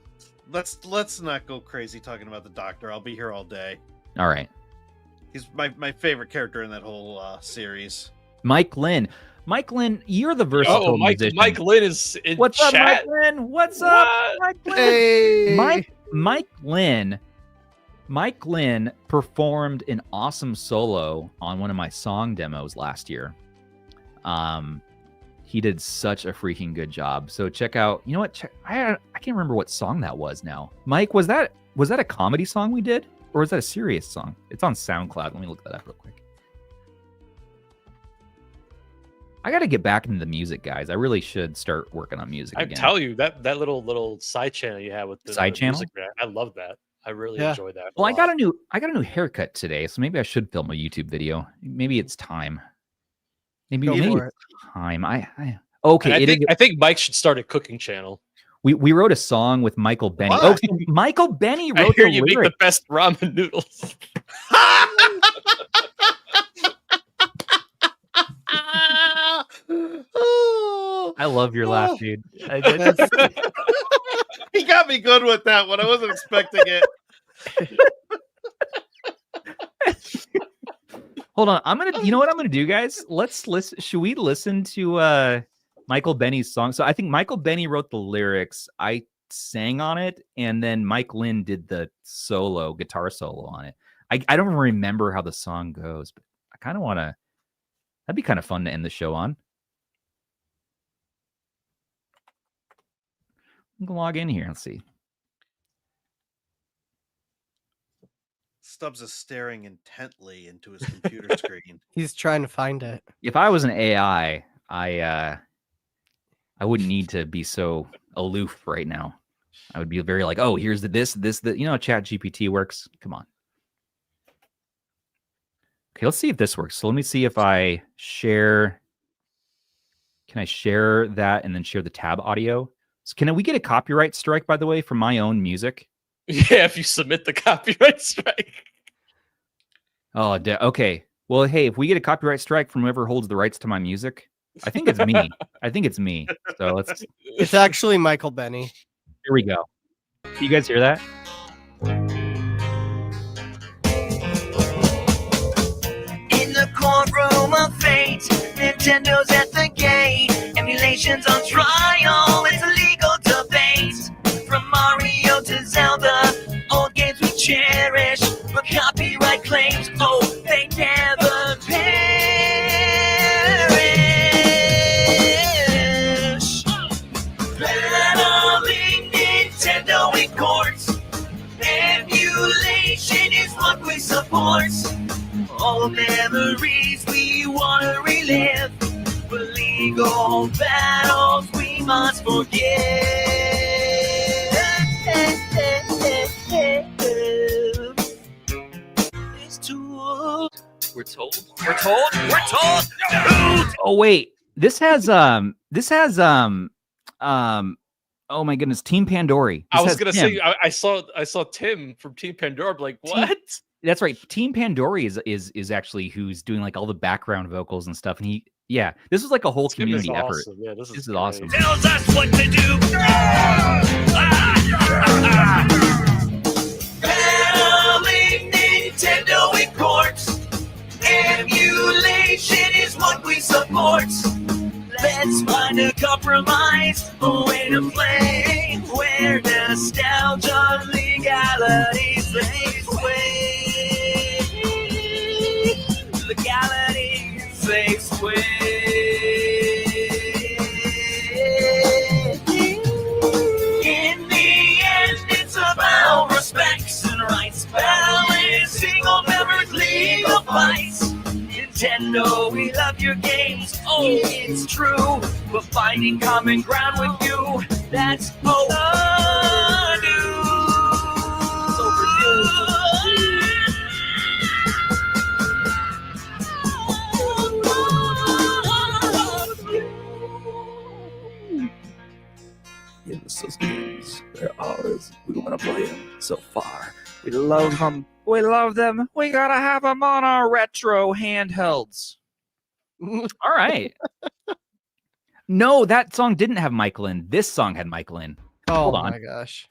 let's not go crazy talking about the doctor. I'll be here all day. All right. He's my favorite character in that whole series. Mike Lynn. Mike Lynn, you're the versatile musician. Mike Lynn is in What's chat. up, Mike Lynn? What's up, Mike Lynn? Hey. Mike Lynn performed an awesome solo on one of my song demos last year. He did such a freaking good job. So check out. You know what? I can't remember what song that was now. Mike, was that a comedy song we did, or was that a serious song? It's on SoundCloud. Let me look that up real quick. I got to get back into the music, guys. I really should start working on music I again. tell you that little side channel you have with the Side channel? music, I love that. I really enjoy that. Well, I got a new haircut today, so maybe I should film a YouTube video. Maybe it's time. Maybe it's time. Okay. I think Mike should start a cooking channel. We wrote a song with Michael Benny. What? Oh, so Michael Benny wrote I hear the you lyrics. make the best ramen noodles. I love your laugh, dude. He got me good with that one. I wasn't expecting it. Hold on. You know what I'm gonna do, guys? Let's listen. Should we listen to Michael Benny's song? So I think Michael Benny wrote the lyrics. I sang on it, and then Mike Lynn did the guitar solo on it. I don't remember how the song goes, but I kind of want to. That'd be kind of fun to end the show on. I'm gonna log in here. Let's see. Stubbs is staring intently into his computer screen. He's trying to find it. If I was an AI, I wouldn't need to be so aloof right now. I would be very like, oh, here's this. You know how Chat GPT works? Come on. Okay, let's see if this works. So let me see if I share. Can I share that and then share the tab audio? So can we get a copyright strike, by the way, for my own music? Yeah, if you submit the copyright strike. Oh, okay. Well, hey, if we get a copyright strike from whoever holds the rights to my music, I think it's me. I think it's me. So let's. It's actually Michael Benny. Here we go. You guys hear that? In the courtroom of fate, Nintendo's at the gate. Emulation's on trial. It's a legal debate. From Mario to Zelda, old games we cherish, but copyright claims, oh, they never perish. Battling Nintendo in courts, emulation is what we support. All memories we want to relive, but legal battles we must forgive. We're told. Oh wait, this has oh my goodness, Team Pandori. I was gonna say I saw Tim from Team Pandora. I'm like, what? That's right. Team Pandori is actually who's doing like all the background vocals and stuff. And this was like a whole community effort. Awesome. Yeah, this is awesome. Tells us what to do. Battling Nintendo in courts. Emulation is what we support. Let's find a compromise, a way to play, where nostalgia legalities makes way. Legalities makes way. In the Nintendo, we love your games. Oh, it's true. But finding common ground with you, that's overdue. It's overdue. In the systems, they're ours. We want to play them so far. We love them. We love them. We gotta have them on our retro handhelds. All right. No, that song didn't have Michael in. This song had Michael in. Oh Hold on. my gosh.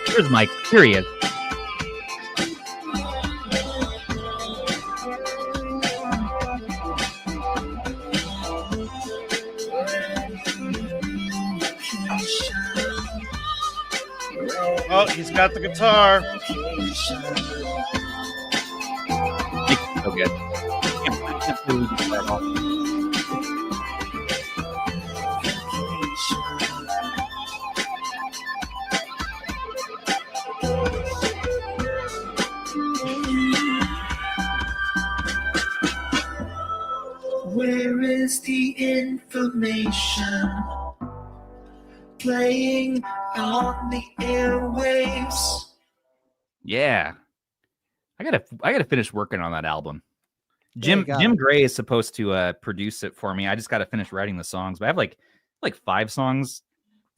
Here's Mike. Here he is. Oh, he's got the guitar. It's so good. I can't believe you played all. Where is the information playing on the airwaves? Yeah. I gotta finish working on that album. Yeah, Jim Gray is supposed to produce it for me. I just gotta finish writing the songs, but I have like 5 songs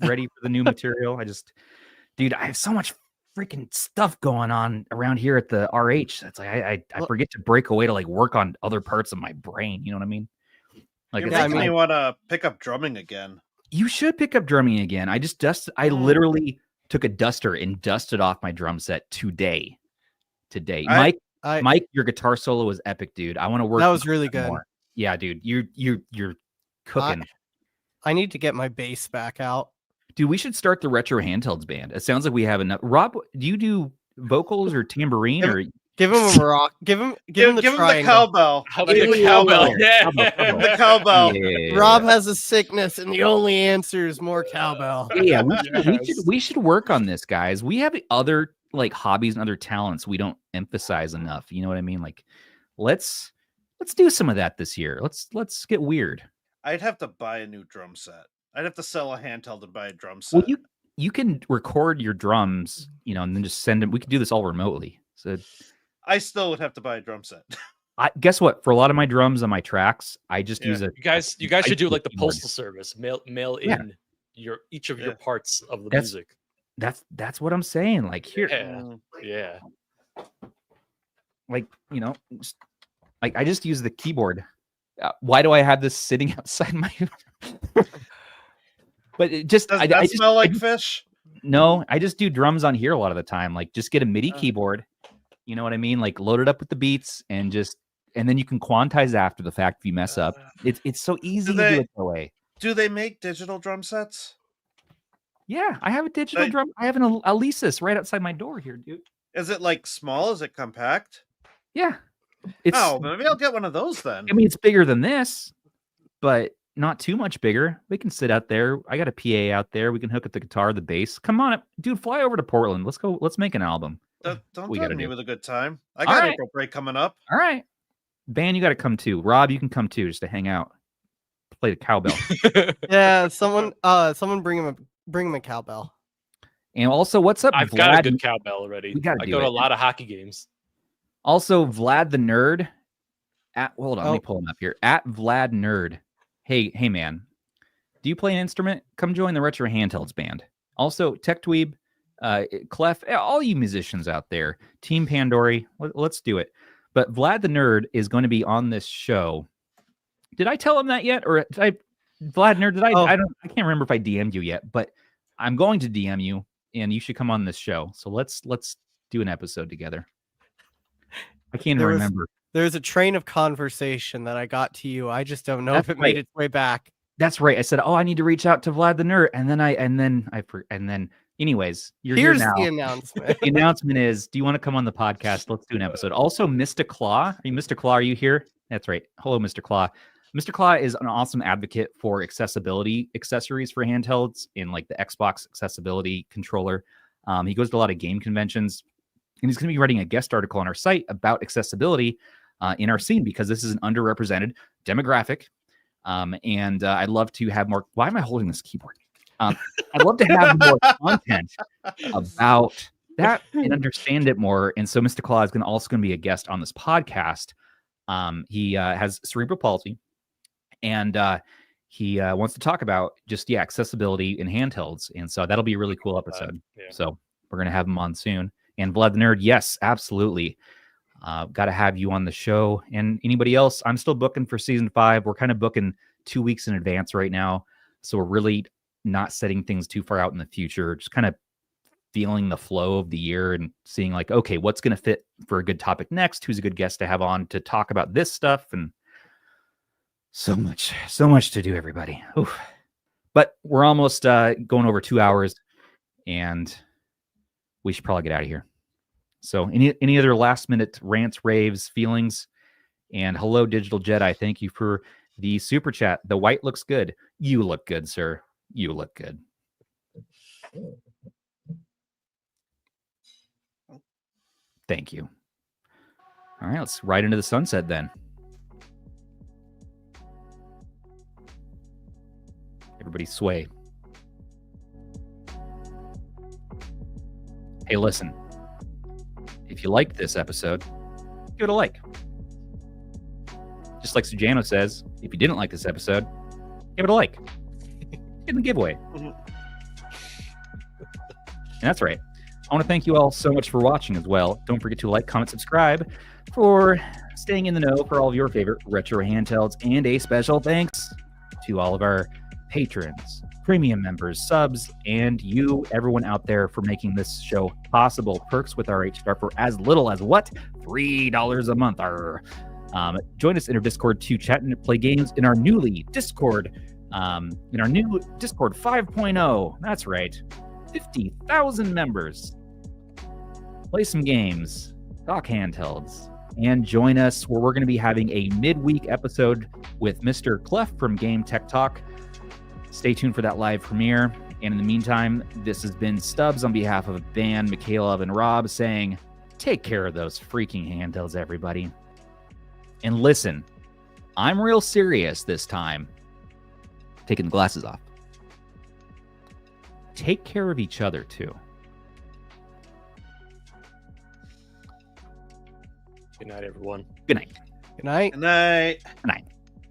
ready for the new material. Dude, I have so much freaking stuff going on around here at the RH. It's like I forget to break away to like work on other parts of my brain. You know what I mean? Like, You're it's making like, me want to pick up drumming again. you should pick up drumming again. I literally took a duster and dusted off my drum set today. Mike, your guitar solo was epic, dude. I want to work. That was really good. more. Yeah, dude, you're cooking. I need to get my bass back out. Dude, we should start the Retro Handhelds band. It sounds like we have enough. Rob, do you do vocals or tambourine or? Give him a rock. Give him the triangle. cowbell. How about the cowbell? Yeah. Give him the cowbell. Yeah. Rob has a sickness, and the only answer is more cowbell. Yeah, we should work on this, guys. We have other like hobbies and other talents we don't emphasize enough. You know what I mean? Like, let's do some of that this year. Let's get weird. I'd have to buy a new drum set. I'd have to sell a handheld and buy a drum set. Well, you can record your drums, and then just send them. We can do this all remotely. So I still would have to buy a drum set. guess what? For a lot of my drums on my tracks, I just use a. You guys should do like the keyboard. postal service. Mail Yeah. in each of your parts of the That's- music. That's what I'm saying. Like here, Yeah. like just, like I just use the keyboard. Why do I have this sitting outside my? But it just Does I that just smell like fish? No, I just do drums on here a lot of the time. Like just get a MIDI keyboard. You know what I mean? Like load it up with the beats and then you can quantize after the fact if you mess up. It's so easy to do it that way. Do they make digital drum sets? Yeah, I have a digital drum. I have an Alesis right outside my door here, dude. Is it like small? Is it compact? Yeah. Maybe I'll get one of those then. I mean, it's bigger than this, but not too much bigger. We can sit out there. I got a PA out there. We can hook up the guitar, the bass. Come on, dude, fly over to Portland. Let's go. Let's make an album. Don't We threaten gotta me do. with a good time. I got April break coming up. All right. Ban, you got to come too. Rob, you can come too, just to hang out. Play the cowbell. Yeah, someone bring him a cowbell. And also, what's up, I've Vlad? got a good cowbell already. We gotta I do go to it. a lot of hockey games. Also, Vlad the Nerd. Hold on, let me pull him up here. At Vlad Nerd. Hey, man. Do you play an instrument? Come join the Retro Handhelds band. Also, Tech Dweeb, Clef, all you musicians out there, Team Pandori, let's do it. But Vlad the Nerd is going to be on this show. Did I tell him that yet? Or Vlad Nerd, I can't remember if I DM'd you yet, but I'm going to DM you and you should come on this show. So let's do an episode together. I can't even remember. There's a train of conversation that I got to you. I just don't know if it made its way back. That's right. I said, "Oh, I need to reach out to Vlad the Nerd," and then, anyways, you're Here's here now. the announcement. The announcement is: do you want to come on the podcast? Let's do an episode. Also, Mr. Claw, Mr. Claw, are you here? That's right. Hello, Mr. Claw. Mr. Claw is an awesome advocate for accessibility accessories for handhelds in like the Xbox accessibility controller. He goes to a lot of game conventions, and he's going to be writing a guest article on our site about accessibility in our scene because this is an underrepresented demographic. And I'd love to have more. Why am I holding this keyboard? I'd love to have more content about that and understand it more. And so Mr. Claw is also going to be a guest on this podcast. He has cerebral palsy, and he wants to talk about just accessibility in handhelds. And so that'll be a really cool episode. So we're going to have him on soon. And Vlad the Nerd, yes, absolutely. Got to have you on the show. And anybody else, I'm still booking for season 5. We're kind of booking 2 weeks in advance right now. So we're really not setting things too far out in the future, just kind of feeling the flow of the year and seeing like, okay, what's going to fit for a good topic next? Who's a good guest to have on to talk about this stuff? And so much to do, everybody. Oof. But we're almost going over 2 hours, and we should probably get out of here. So any other last minute rants, raves, feelings? And hello, Digital Jedi. Thank you for the super chat. The white looks good. You look good, sir. You look good. Thank you. All right, let's ride into the sunset then. Everybody sway. Hey, listen. If you liked this episode, give it a like. Just like Sujano says, if you didn't like this episode, give it a like. Get the giveaway. And that's right. I want to thank you all so much for watching as well. Don't forget to like, comment, subscribe for staying in the know for all of your favorite retro handhelds. And a special thanks to all of our patrons, premium members, subs, and you, everyone out there, for making this show possible. Perks with our H-Star for as little as what? $3 a month. Join us in our Discord to chat and play games in our newly Discord, in our new Discord 5.0. That's right. 50,000 members. Play some games, talk handhelds, and join us where we're going to be having a midweek episode with Mr. Clef from Game Tech Talk. Stay tuned for that live premiere. And in the meantime, this has been Stubbs on behalf of Dan, Michaela, and Rob saying, take care of those freaking handhelds, everybody. And listen, I'm real serious this time. Taking the glasses off. Take care of each other, too. Good night, everyone. Good night. Good night. Good night. Good night.